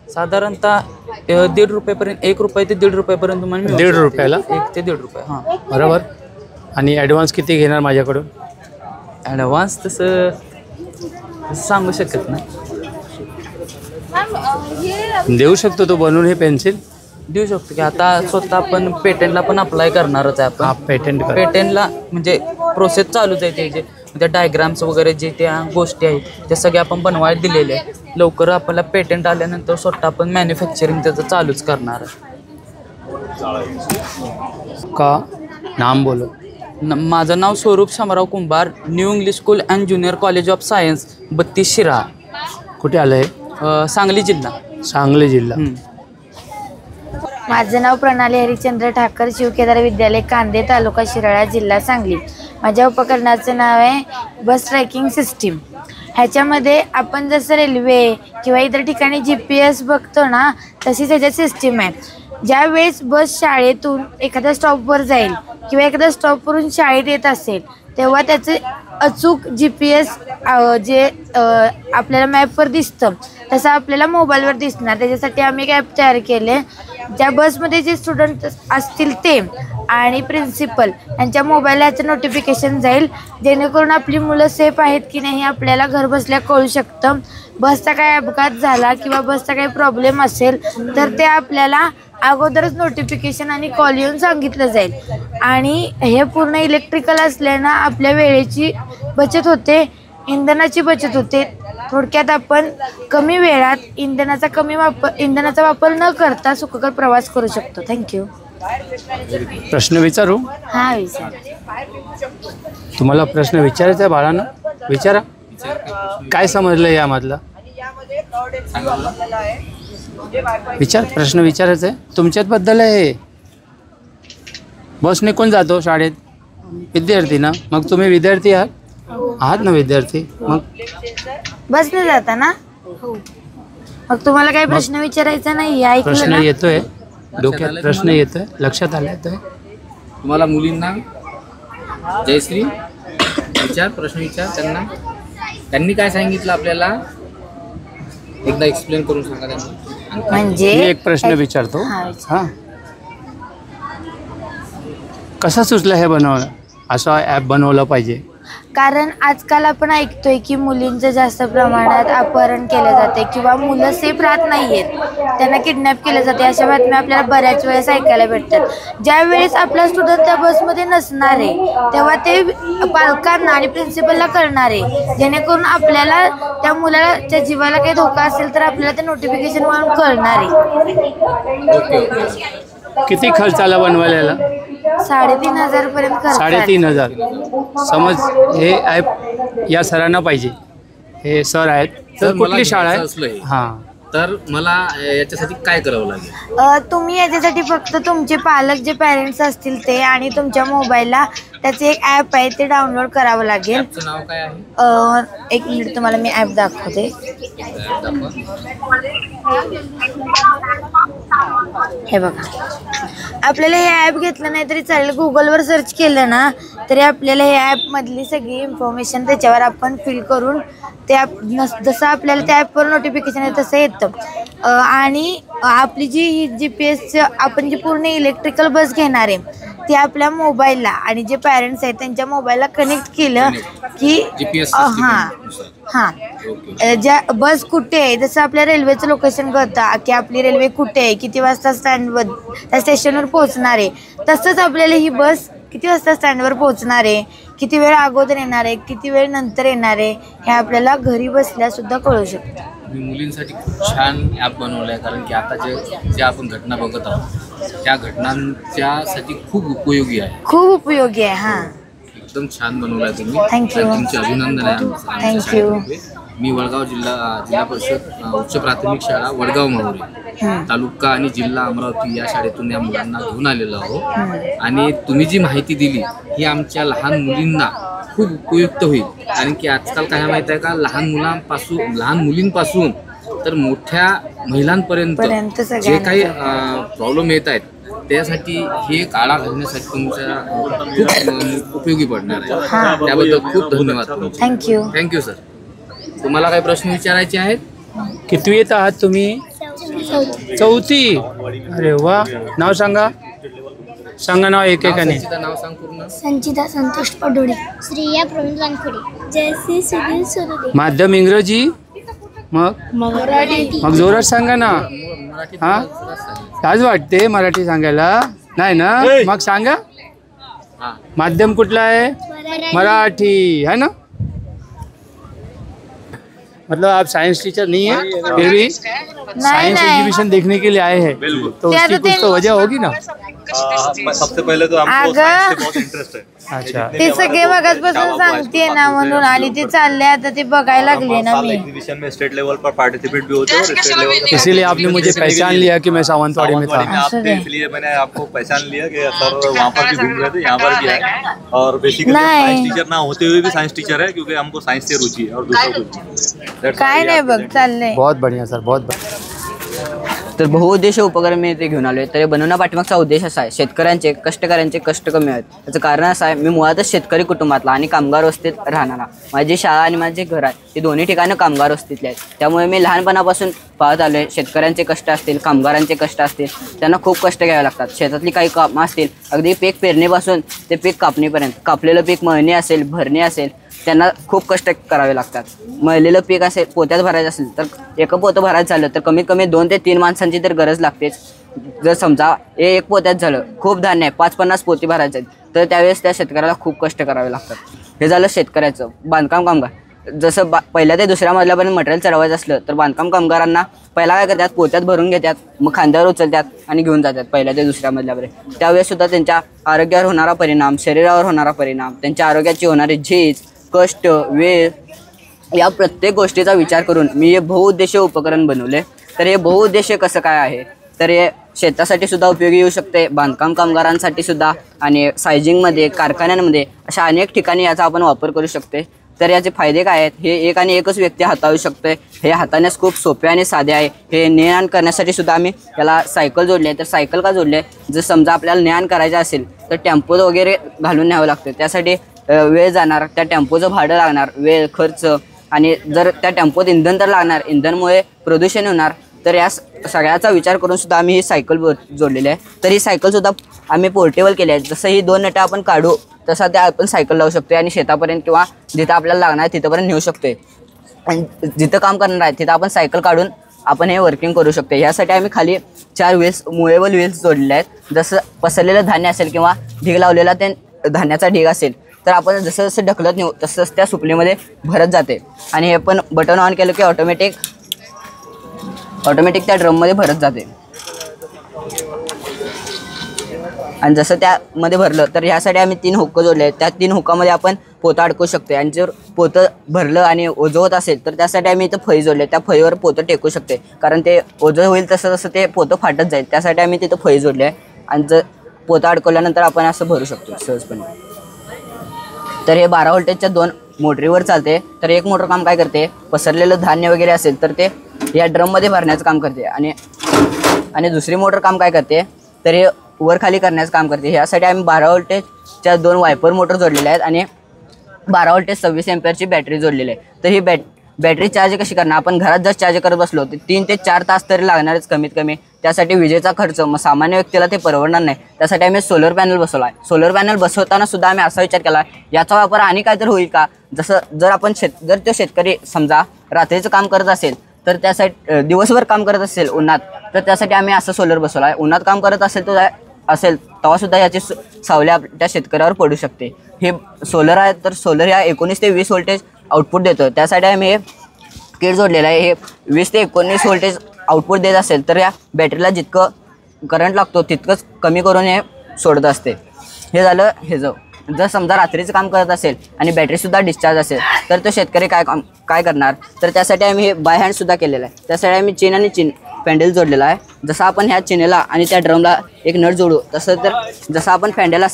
साधारणतः 1.5 रुपयापर्यंत, 1 रुपये ते 1.5 रुपयापर्यंत तुम्हाला 1.5 रुपयाला? 1 ते 1.5 रुपये. हां, बरोबर. आणि ॲडव्हान्स किती घेणार माझ्याकडून? ॲडव्हान्स तसं सांगू शकत नाही. देऊ शकतो तो बनवून हे पेन्सिल? देऊ शकतो की आता स्वतः आपण पेटंटला पण अप्लाय करणारच आहे. आपण पेटंटला म्हणजे प्रोसेस चालूच आहे, त्याचे त्या डायग्राम्स वगैरे जे त्या गोष्टी आहेत त्या सगळ्या आपण बनवायला दिलेल्या आहेत. लवकर आपल्याला पेटंट आल्यानंतर स्वतः आपण मॅन्युफॅक्चरिंग त्याचं चालूच करणार आहे. का नाम बोलो? माझं नाव Swaroop Shamrao Kumbhar, New English School and Junior College of Science, 32 Shirala. कुठे आलं आहे? सांगली जिल्हा. सांगली जिल्हा. माझं नाव प्रणाली हरिश्चंद्र ठाकर, शिवकेदार विद्यालय, कांदे, तालुका शिराळा, जिल्हा सांगली. माझ्या उपकरणाचं नाव आहे बस ट्रॅकिंग सिस्टीम. ह्याच्यामध्ये आपण जसं रेल्वे किंवा इतर ठिकाणी GPS बघतो ना, तशीच ह्याच्यात सिस्टीम आहे. ज्या वेळेस बस शाळेतून एखाद्या स्टॉपवर जाईल किंवा एखाद्या स्टॉपवरून शाळेत येत असेल तेव्हा त्याचे अचूक GPS जे आपल्याला मॅपवर दिसतं तसं आपल्याला मोबाईलवर दिसणार. त्याच्यासाठी आम्ही एक ॲप तयार केले. ज्या बसमध्ये जे स्टुडंट असतील ते आणि प्रिन्सिपल यांच्या मोबाईलला ह्याचं नोटिफिकेशन जाईल, जेणेकरून आपली मुलं सेफ आहेत की नाही आपल्याला घर बसल्या कळू शकतं. बसचा काय अपघात झाला किंवा बसचा काही प्रॉब्लेम असेल तर ते आपल्याला अगोदरच नोटिफिकेशन आणि कॉल येऊन सांगितलं जाईल. आणि हे पूर्ण इलेक्ट्रिकल असल्यानं आपल्या वेळेची बचत होते, इंधनाची बचत होते. थोडक्यात आपण कमी वेळात इंधनाचा वापर न करता सुखकर प्रवास करू शकतो. थँक्यू. प्रश्न विचारू? हां, विचार. तुम्हाला प्रश्न विचारायचा आहे बाळांना? विचारा. काय समजलं यामधलं? विचार. प्रश्न विचारायचा आहे तुमच्याबद्दल आहे. बसने कोण जातो शाळेत? विद्यार्थी ना. मग तुम्ही विद्यार्थी आहात ना? विद्यार्थी मग बसने जाता ना? मग तुम्हाला काही प्रश्न विचारायचा नाही? ऐकलं प्रश्न ना? येतोय डोक्यात, प्रश्न येतोय, लक्षात आला येतोय. तुम्हाला मुलींना जयश्री विचार, प्रश्न विचार त्यांना. त्यांनी काय सांगितलं आपल्याला एकदा एक्सप्लेन करून सांगा त्यांना. म्हणजे मी एक प्रश्न विचारतो. हां, कसा सुचला हे बनवणं? असं ॲप बनवलं पाहिजे? कारण आजकाल आपण ऐकतोय की मुलींचं जास्त प्रमाणात अपहरण केलं जाते किंवा मुलं सेफ राहत नाही आहेत, त्यांना किडनॅप केलं जाते. अशा बातम्या आपल्याला बऱ्याच वेळेस ऐकायला भेटतात. ज्या वेळेस आपला स्टुडंट त्या बसमध्ये नसणार आहे तेव्हा ते पालकांना आणि प्रिन्सिपलला कळणार आहे, जेणेकरून आपल्याला त्या मुलाच्या जीवाला काही धोका असेल तर आपल्याला ते नोटिफिकेशन म्हणून कळणार आहे. किती खर्च आला बनवायला? 3,500 पर्यंत खर्च. 3,500. समज हे ॲप या सरांना पाहिजे, हे सर आहेत, तर कुठली शाळा आहे? हां, तर मला याच्यासाठी काय करावं लागेल? तुम्ही याच्यासाठी फक्त तुमचे पालक जे पॅरेंट्स असतील ते आणि तुमच्या मोबाईलला त्याचे एक ॲप आहे ते डाउनलोड करावं लागेल. ॲपचं नाव काय आहे? 1 मिनिट तुम्हाला मी ॲप दाखवते. हे बघा, आपल्याला हे ॲप घेतलं नाही तरी चालेल, गुगलवर सर्च केलं ना तरी आपल्याला हे ॲपमधली सगळी इन्फॉर्मेशन त्याच्यावर आपण फिल करून ते ॲप जसं आपल्याला त्या ॲपवर नोटिफिकेशन आहे तसं येतं. आणि आपली जी GPS आपण जी पूर्ण इलेक्ट्रिकल बस घेणार आहे ती आपल्या मोबाईलला आणि जे पॅरेंट्स आहेत त्यांच्या मोबाईलला कनेक्ट केलं की ज्या बस कुठे आहे, जसं आपल्या रेल्वेचं लोकेशन कळतं की आपली रेल्वे कुठे आहे, किती वाजता स्टँडवर त्या स्टेशनवर पोहोचणार आहे, तसंच आपल्याला ही बस किती वाजता स्टँडवर पोहोचणार आहे, किती वेळ अगोदर येणार आहे, किती वेळ नंतर येणार आहे, हे आपल्याला घरी बसल्यासुद्धा कळू शकतं. मी मुलींसाठी खूप छान ॲप बनवलं आहे, कारण की आता जे आपण घटना बघत आहोत त्या घटनांच्यासाठी खूप उपयोगी आहे. खूप उपयोगी आहे. हां, एकदम छान बनवलं आहे तुम्ही. थँक्यू. तुमचे अभिनंदन आहे. थँक्यू. मी वडगाव जिल्हा परिषद उच्च प्राथमिक शाळा वडगाव माहुरी तालुका आणि जिल्हा अमरावती या शाळेतून या मुलांना घेऊन आलेलो आहोत. आणि तुम्ही जी माहिती दिली ही आमच्या लहान मुलींना खूप उपयुक्त होईल. कारण की आजकाल काय माहीत आहे का, लहान मुलींपासून तर मोठ्या महिलांपर्यंत जे काही प्रॉब्लेम येत आहेत त्यासाठी हे आळा घालण्यासाठी तुमच्या खूप उपयोगी पडणार आहे. त्याबद्दल खूप धन्यवाद. Thank you sir. तुम्हाला काही प्रश्न विचारायचे आहेत? कितवीत आहात तुम्ही? 4थी. अरे वा. नाव सांगा नाव एकेकाने. नाव सांग पूर्ण. संचिता संतोष पडोळे, श्रेया प्रवीण वानखडे, जयश्री सुधीर सुरुदे. माध्यम इंग्रजी, मग मग जोरात सांगा ना. हा, लाज वाटते मराठी सांगायला? नाही ना, मग सांगा. माध्यम कुठला आहे? मराठी है ना. मतलब आप साइंस टीचर नहीं है, फिर भी साइंस एग्जीबिशन देखने के लिए आए हैं, तो उसकी कुछ तो वजह होगी ना. सबसे पहले तो हमको साइंस से बहुत इंटरेस्ट है. अच्छा, ते सगळे मगाचपासून सांगते ना म्हणून, आणि ते चालले आता ते बघायला लागले ना मी. एग्जीबिशन में स्टेट लेवल पर पार्टिसिपेट भी होते हैं और स्टेट लेवल पर. इसीलिए आपने मुझे पहचान लिया कि मैं सावंतवाड़ी में था. इसलिए मैंने आपको पहचान लिया कि सर वहाँ पर भी घूम रहे थे, यहाँ पर भी आए. और बेसिकली साइंस टीचर ना होते हुए भी साइंस टीचर है, क्योंकि हमको साइंस से रुचि है और दूसरा कुछ काय नाही बघ चाललंय. बहुत बढ़िया सर, बहुत बढ़िया. तर बहुउद्देशीय उपकरण मी इथे घेऊन आलोय. तर हे बनवण्या पाठीमागचा उद्देश असा आहे, शेतकऱ्यांचे कष्टकऱ्यांचे कष्ट कमी आहेत. त्याचं कारण असं आहे, मी मुळातच शेतकरी कुटुंबातला आणि कामगार वस्तीत राहणारा. माझी शाळा आणि माझे घर आहे ते दोन्ही ठिकाणी कामगार वस्तीतले आहेत. त्यामुळे मी लहानपणापासून पाहत आलोय, शेतकऱ्यांचे कष्ट असतील, कामगारांचे कष्ट असतील, त्यांना खूप कष्ट घ्यावे लागतात. शेतातली काही कामं असतील, अगदी पीक पेरणीपासून ते पीक कापणीपर्यंत. कापलेलं पीक मळणी असेल, भरणी असेल, त्यांना खूप कष्ट करावे लागतात. मळलेलं पीक असेल, पोत्यात भरायचं असेल तर एक पोतं भरायचं झालं तर कमीत कमी 2 ते 3 माणसांची तर गरज लागतेच. जर समजा एक पोत्यात झालं, खूप धान्य आहे, 50-50 पोती भरायचे आहेत, तर त्यावेळेस त्या शेतकऱ्याला खूप कष्ट करावे लागतात. हे झालं शेतकऱ्याचं. बांधकाम कामगार, जसं पहिल्या ते दुसऱ्या मजल्यापर्यंत मटेरियल चढवायचं असलं तर बांधकाम कामगारांना पहिला काय करतात, पोत्यात भरून घेतात, मग खांद्यावर उचलतात आणि घेऊन जातात पहिल्या ते दुसऱ्या मजल्यापर्यंत. त्यावेळेस सुद्धा त्यांच्या आरोग्यावर होणारा परिणाम, शरीरावर होणारा परिणाम, त्यांच्या आरोग्याची होणारी झीज, कष्ट, वेळ, या प्रत्येक गोष्टीचा विचार करून मी हे बहुउद्देशीय उपकरण बनवले. तर हे बहुउद्देशीय कसं काय आहे, तर हे शेतासाठी सुद्धा उपयोगी येऊ शकते, बांधकाम कामगारांसाठी सुद्धा, आणि सायझिंगमध्ये, कारखान्यांमध्ये अशा अनेक ठिकाणी याचा आपण वापर करू शकते. तर याचे फायदे काय आहेत, हे एक आणि एकच व्यक्ती हाताळू शकते. हे हाताळण्यास खूप सोपे आणि साधे आहे. हे ने-आण करण्यासाठी सुद्धा आम्ही याला सायकल जोडली आहे. तर सायकल का जोडली आहे, जर समजा आपल्याला ने-आण करायचं असेल तर टेम्पो वगैरे घालून न्यावं लागतं, त्यासाठी वेळ जाणार, त्या टेम्पोचं भाडं लागणार, वेळ, खर्च, आणि जर त्या टेम्पोत इंधन तर लागणार, इंधनमुळे प्रदूषण होणार. तर या सगळ्याचा विचार करून सुद्धा आम्ही ही सायकल जोडलेली आहे. तर ही सायकलसुद्धा आम्ही पोर्टेबल केली आहे. जसं ही 2 नटं आपण काढू तसा त्या आपण सायकल लावू शकतो आणि शेतापर्यंत किंवा जिथं आपल्याला लागणार आहे तिथंपर्यंत नेऊ शकतोय. आणि जिथं काम करणार आहे तिथं आपण सायकल काढून आपण हे वर्किंग करू शकतो. यासाठी आम्ही खाली 4 व्हील्स मुव्हेबल व्हील्स जोडलेले आहेत. जसं पसरलेलं धान्य असेल किंवा ढीग लावलेला ते धान्याचा ढीग असेल तर आपण जसं जसं ढकलत नेऊ तसं त्या सुपलीमध्ये भरत जाते. आणि हे पण बटन ऑन केलं की ऑटोमॅटिक त्या ड्रममध्ये भरत जाते. आणि जसं त्यामध्ये भरलं तर ह्यासाठी आम्ही 3 हुक्क जोडले आहेत. त्या 3 हुक्कामध्ये आपण पोतं अडकवू शकतो. आणि जर पोतं भरलं आणि ओझं होत असेल तर त्यासाठी आम्ही इथं फळी जोडले. त्या फळीवर पोतं टेकू शकते कारण ते ओझं होईल तसं तसं ते पोतं फाटत जाईल. त्यासाठी आम्ही तिथं फळी जोडली आहे. आणि जर पोतं अडकवल्यानंतर आपण असं भरू शकतो सहजपणे. तर हे 12 व्होल्टेजच्या 2 मोटरीवर चालते. तर एक मोटर काम काय करते, पसरलेलं धान्य वगैरे असेल तर ते या ड्रममध्ये भरण्याचं काम करते. आणि दुसरी मोटर काम काय करते तर हे वर खाली करण्याचं काम करते. ह्यासाठी आम्ही 12 व्होल्टेजच्या 2 वायपर मोटर जोडलेल्या आहेत आणि 12 व्होल्टेज 26 एम्पियरची बॅटरी जोडलेली आहे. तर ही बॅटरी चार्ज कशी करणार, आपण घरात जर चार्ज करत बसलो तर 3 ते 4 तास तरी लागणारच कमीत कमी. त्यासाठी विजेचा खर्च मग सामान्य व्यक्तीला ते परवडणार नाही. त्यासाठी आम्ही सोलर पॅनल बसवला आहे. सोलर पॅनल बसवताना सुद्धा आम्ही असा विचार केला याचा वापर आणि काहीतरी होईल का. जसं जर आपण जर तो शेतकरी समजा रात्रीचं काम करत असेल तर त्यासाठी दिवसभर काम करत असेल उन्हात तर त्यासाठी आम्ही असं सोलर बसवला आहे. उन्हात काम करत असेल तेव्हासुद्धा याची सावली त्या शेतकऱ्यावर पडू शकते. हे सोलर आहे तर सोलर ह्या 19 ते 20 व्होल्टेज आउटपुट देतो. त्यासाठी आम्ही हे किट जोडलेलं आहे. हे 20 ते 19 व्होल्टेज आउटपुट देत असेल तर या बॅटरीला जितकं करंट लागतो तितकंच कमी करून हे सोडत असते. हे झालं हे जर समजा रात्रीचं काम करत असेल आणि बॅटरीसुद्धा डिस्चार्ज असेल तर तो शेतकरी काय करणार तर त्यासाठी आम्ही हे बाय हँडसुद्धा केलेलं आहे. त्यासाठी आम्ही चेन आणि पॅन्डल जोडलेला आहे. जसं आपण ह्या चेनेला आणि त्या ड्रमला एक नट जोडू तसं तर जसं आपण पॅन्डल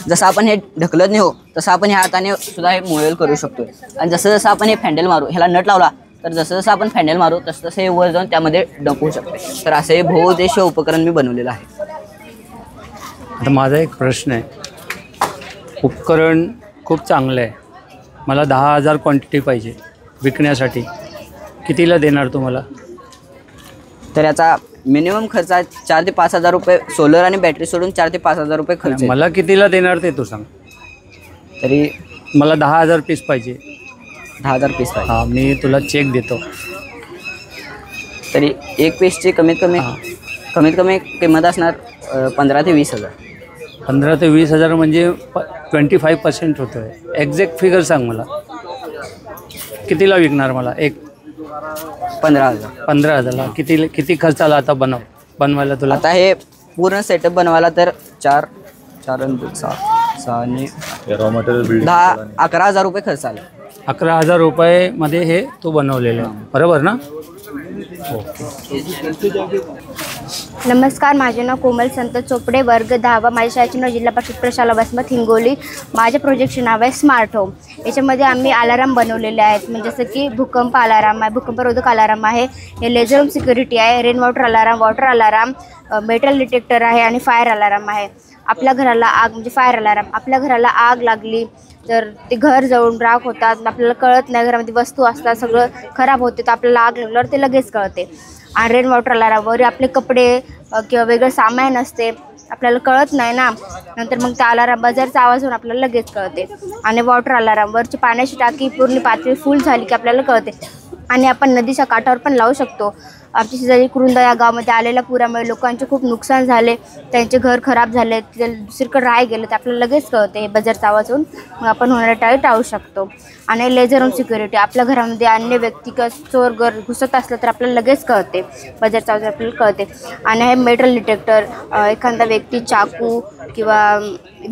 जसं आपण हे ढकलत नाही हो तसं आपण ह्या हाताने सुद्धा हे मुव्हेबल करू शकतो. आणि जसं जसं आपण हे फॅन्डल मारू ह्याला नट लावला तर जसं जसं आपण फॅन्डल मारू तसं तसं हे वर जाऊन त्यामध्ये डंपवू शकतो. तर असं हे बहुउद्देशीय उपकरण मी बनवलेलं आहे. आता माझा एक प्रश्न आहे, उपकरण खूप चांगलं आहे, मला 10,000 क्वांटिटी पाहिजे विकण्यासाठी, कितीला देणार तुम्हाला? तर याचा मिनिमम खर्च आहे 4 ते 5,000 रुपये. सोलर आणि बॅटरी सोडून 4 ते 5,000 रुपये खर्च. मला कितीला देणार ते तू सांग. तरी मला 10,000 पीस पाहिजे. 10,000 पीस पाहिजे. हां, मी तुला चेक देतो. तरी एक पीसची कमीत कमी किंमत असणार 15 ते 20,000. 15 ते 20,000 म्हणजे 25% होतो आहे. एक्झॅक्ट फिगर सांग मला, कितीला विकणार मला? 15,000. 15,000ला किती खर्च आला आता बनवायला तुला? आता हे पूर्ण सेटअप बनवायला तर 4 आणि 6 आणि 11,000 रुपये खर्च आला. 11,000 रुपयेमध्ये हे तू बनवलेलं आहे, बरोबर ना? नमस्कार, माझे नाव कोमल संत चोपडे, वर्ग 10वा. माझ्या शाळेचे नाव जिल्हा परिषद प्रशाला वसमत हिंगोली. माझ्या प्रोजेक्टचे नाव आहे स्मार्ट होम. याच्यामध्ये आम्ही अलाराम बनवलेले आहेत, म्हणजे जसं की भूकंप अलाराम आहे, भूकंपरोधक अलाराम आहे, हे लेझर होम सिक्युरिटी आहे, rain water alarm, water alarm, metal detector आहे आणि फायर अलाराम आहे. आपल्या घराला आग म्हणजे फायर अलाराम, आपल्या घराला आग लागली तर ते घर जळून राख होतात, आपल्याला कळत नाही, घरामध्ये वस्तू असतात, सगळं खराब होते, तर आपल्याला आग लागल्यावर ते लगेच कळते. आणि रेन वॉटर अलारामवर आपले कपडे किंवा वेगळं सामान असते, आपल्याला कळत नाही ना, नंतर मग त्या अलाराम बजारचा आवाज होऊन आपल्याला लगेच कळते. आणि वॉटर अलारामवरची पाण्याची टाकी पूर्ण पातळी फुल झाली की आपल्याला कळते. आणि आपण नदीच्या काठावर पण लावू शकतो. आमच्या शेजारी कुरुंदा या गावामध्ये आलेल्या पुरामुळे लोकांचे खूप नुकसान झाले, त्यांचे घर खराब झाले, ते दुसरीकडे राहाय गेले, तर आपल्याला लगेच कळते हे बजारचा आवाज होऊन, मग आपण होणारा टाळू शकतो. आणि लेझर होम सिक्युरिटी, आपल्या घरामध्ये अन्य व्यक्ती चोर घुसत असलं तर आपल्याला लगेच कळते, बजारचा आवाज आपल्याला कळते. आणि हे मेटल डिटेक्टर, एखादा व्यक्ती चाकू किंवा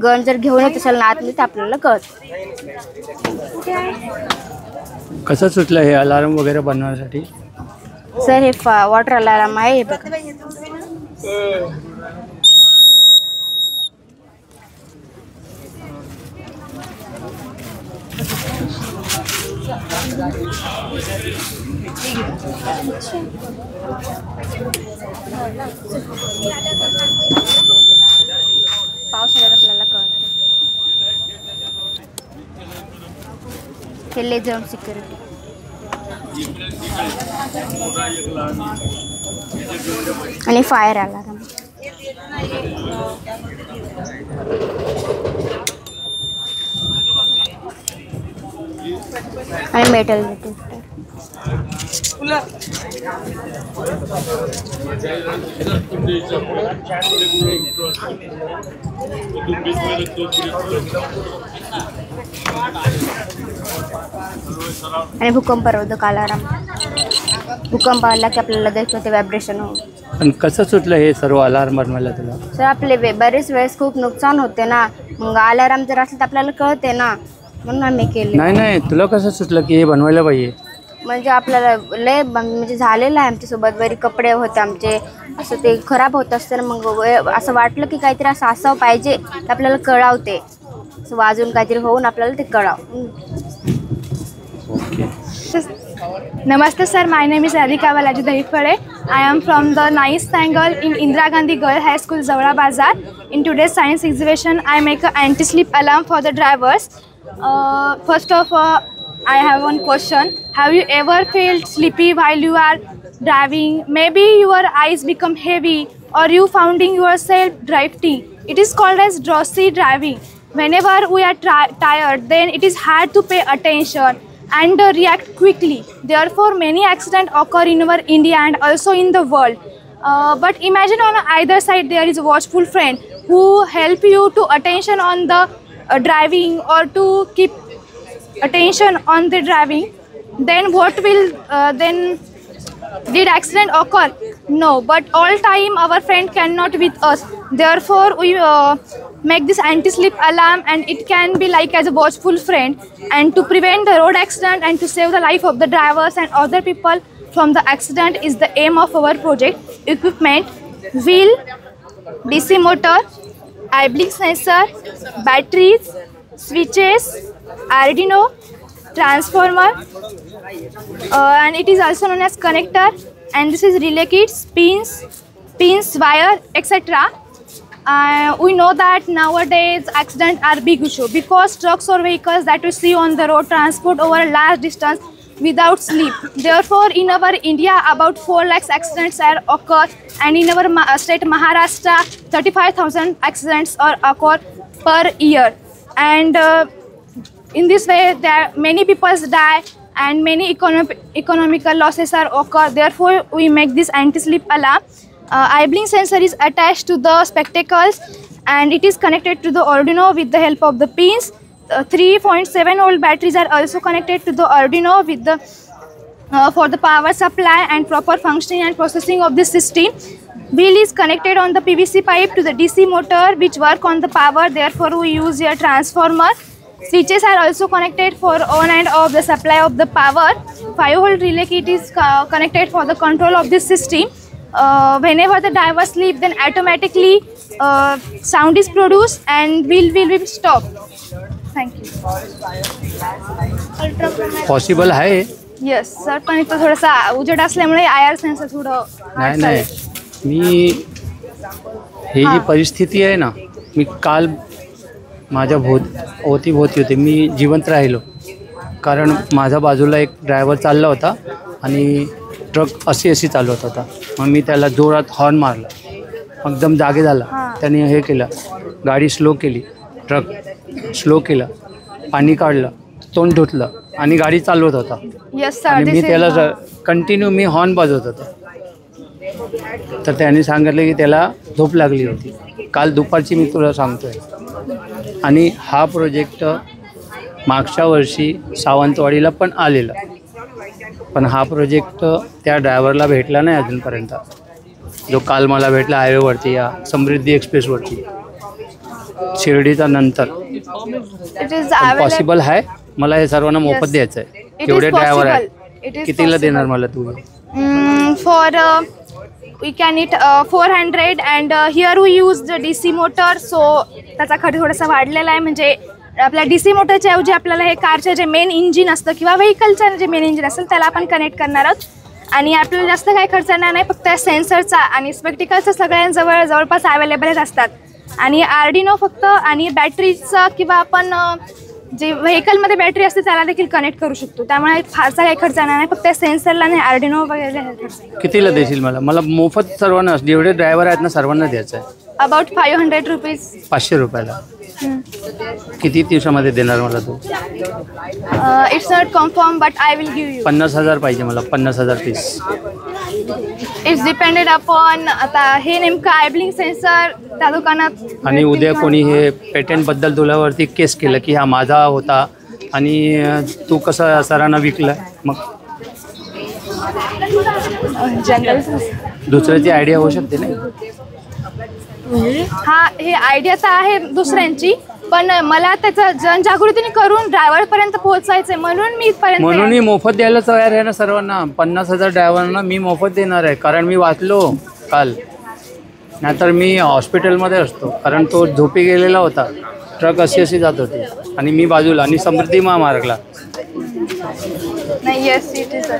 गन जर घेऊन येत असेल ना आतमध्ये तर आपल्याला कळतं. कसं सुचलं हे अलार्म वगैरे बनवण्यासाठी? सर, हे वॉटर अलार्म आहे, हे बघा. पावसाळ्यात आपल्याला कळते. हे लेझर होम सिक्युरिटी. आणि फायर अलार्म. आणि मेटल डिटेक्टर. आणि भूकंपरोधक अलार्म. भूकंप आला की आपल्याला देखील ते व्हायब्रेशन होतं. पण कसं सुटलं हे सर्व अलार्म बनवायला तुला? सर आपले बरेच वेळेस खूप नुकसान होते ना, मग अलार्म जर असलं तर आपल्याला कळते ना, म्हणून आम्ही केले. नाही तुला कसं सुटलं की हे बनवायला पाहिजे? म्हणजे आपल्याला लय म्हणजे झालेलं आहे आमच्यासोबत. बरी कपडे होते आमचे, असं ते खराब होत असतं, मग असं वाटलं की काहीतरी असं असावं पाहिजे की आपल्याला कळावते, असं वाजून काहीतरी होऊन आपल्याला ते कळावं. Namaste sir, my name is Radhika Balaji Dahipade. I am from the 9th angle in Indira Gandhi Girl High School, Zawra Bazar. In today's science exhibition, I make an anti-slip alarm for the drivers. First of all, I have one question. Have you ever felt sleepy while you are driving? Maybe your eyes become heavy or you finding yourself drifting. It is called as drowsy driving. Whenever we are tired, then it is hard to pay attention and react quickly. Therefore, many accidents occur in our India and also in the world. But imagine on either side there is a watchful friend who help you to attention on the driving or to keep attention on the driving. Then what will did accident occur? No, but all time our friend cannot with us. Therefore, we make this anti-slip alarm, and it can be like as a watchful friend, and to prevent the road accident and to save the life of the drivers and other people from the accident is the aim of our project. Equipment: wheel, DC motor, eye blink sensor, batteries, switches, Arduino, transformer, and it is also known as connector, and this is relay kits, pins, wire, etc. We know that nowadays accidents are big issue because trucks or vehicles that we see on the road transport over a large distance without sleep. Therefore, in our India, about 4 lakhs accidents are occur, and in our state Maharashtra, 35,000 accidents are occur per year. And in this way, many people die and many economical losses are occur. Therefore, we make this anti-slip alarm. Eye blink sensor is attached to the spectacles, and it is connected to the Arduino with the help of the pins. 3.7 volt batteries are also connected to the Arduino with the for the power supply and proper functioning and processing of this system. Wheel is connected on the PVC pipe to the DC motor which work on the power. Therefore, we use a transformer. Switches are also connected for on and off the supply of the power. 5 volt relay kit is connected for the control of this system. Whenever the driver sleep, then automatically sound is produced and wheel will be stopped. Thank you. Possible आहे? Yes sir, पण इथं थोडासा उजेड असल्यामुळे IR सेन्सर थोडं नाही मी ही जी परिस्थिती आहे ना, मी काल माझ्या भोवती होते, मी जिवंत राहिलो कारण माझ्या बाजूला एक ड्रायव्हर चालला होता आणि ट्रक अशी चालवत होता. मग मी त्याला जोरात हॉर्न मारला, एकदम जागे झाला. त्याने हे केलं, गाडी स्लो केली, ट्रक स्लो केला, पाणी काढलं, तोंड धुतलं आणि गाडी चालवत होता. आणि मी त्याला कंटिन्यू मी हॉर्न वाजवत होतो. तर त्याने सांगितलं की त्याला झोप लागली होती. काल दुपारची मी तुला सांगतोय. आणि हा प्रोजेक्ट मागच्या वर्षी सावंतवाडीला पण आलेला, पण हा प्रोजेक्ट त्या ड्रायव्हरला भेटला नाही अजूनपर्यंत, जो काल मला भेटला हायवेवरती, या समृद्धी एक्सप्रेसवरती, शिर्डीचा नंतर. पॉसिबल आहे? मला हे सर्वांना मोफत द्यायचं आहे. केवढे ड्रायव्हर आहे? कितीला देणार मला तू? For we can it 400 and here we use the DC motor, so त्याचा खर्च थोडासा वाढलेला आहे. म्हणजे आपल्या DC मोटरच्या ऐवजी आपल्याला हे कारचे जे मेन इंजिन असतं किंवा व्हेकलचं जे मेन इंजिन असेल त्याला आपण कनेक्ट करणार आहोत. आणि आपल्याला जास्त काही खर्च येणार नाही, फक्त सेन्सरचा आणि स्पेक्टिकलचा सगळ्यांजवळ जवळपास अवेलेबलच असतात. आणि आर्डिनो फक्त, आणि बॅटरीचं किंवा आपण जे व्हेकलमध्ये बॅटरी असते त्याला देखील कनेक्ट करू शकतो. त्यामुळे फारसा काही खर्च येणार नाही, फक्त सेन्सरला आणि आर्डिनो वगैरे. कितीला देशील मला मोफत? सर्वांना जेवढे ड्रायव्हर आहेत ना सर्वांना द्यायचं आहे. About 500 rupees. 500 रुपयाला. किती दिवसामध्ये देणार मला तू? It's not confirm but I will give you. 50,000 पाहिजे मला, 50,000 पीस. इट्स डिपेंडेड अपॉन आता हे नेमकं आयब्लिंग सेन्सर त्या दुकानात. आणि उद्या कोणी हे पेटंटबद्दल तुझ्यावरती केस केलं की हा माझा होता आणि तू कसं सरांना विकलं, मग दुसऱ्याची आयडिया होऊ शकते ना. हा हे आयडिया तर आहे दुसऱ्यांची, पण मला त्याचं जनजागृतीने करून ड्रायव्हरपर्यंत पोहोचायचंय म्हणून मी इथपर्यंत. म्हणून मी मोफत द्यायला तयार आहे ना सर्वांना. 50,000 ड्रायव्हरांना मी मोफत देणार आहे, कारण मी वाचलो काल. नाहीतर मी हॉस्पिटलमध्ये असतो, कारण तो झोपी गेलेला होता. ट्रक अशी जात होती आणि मी बाजूला, आणि समृद्धी महामार्गला. नाही, येस इट इज.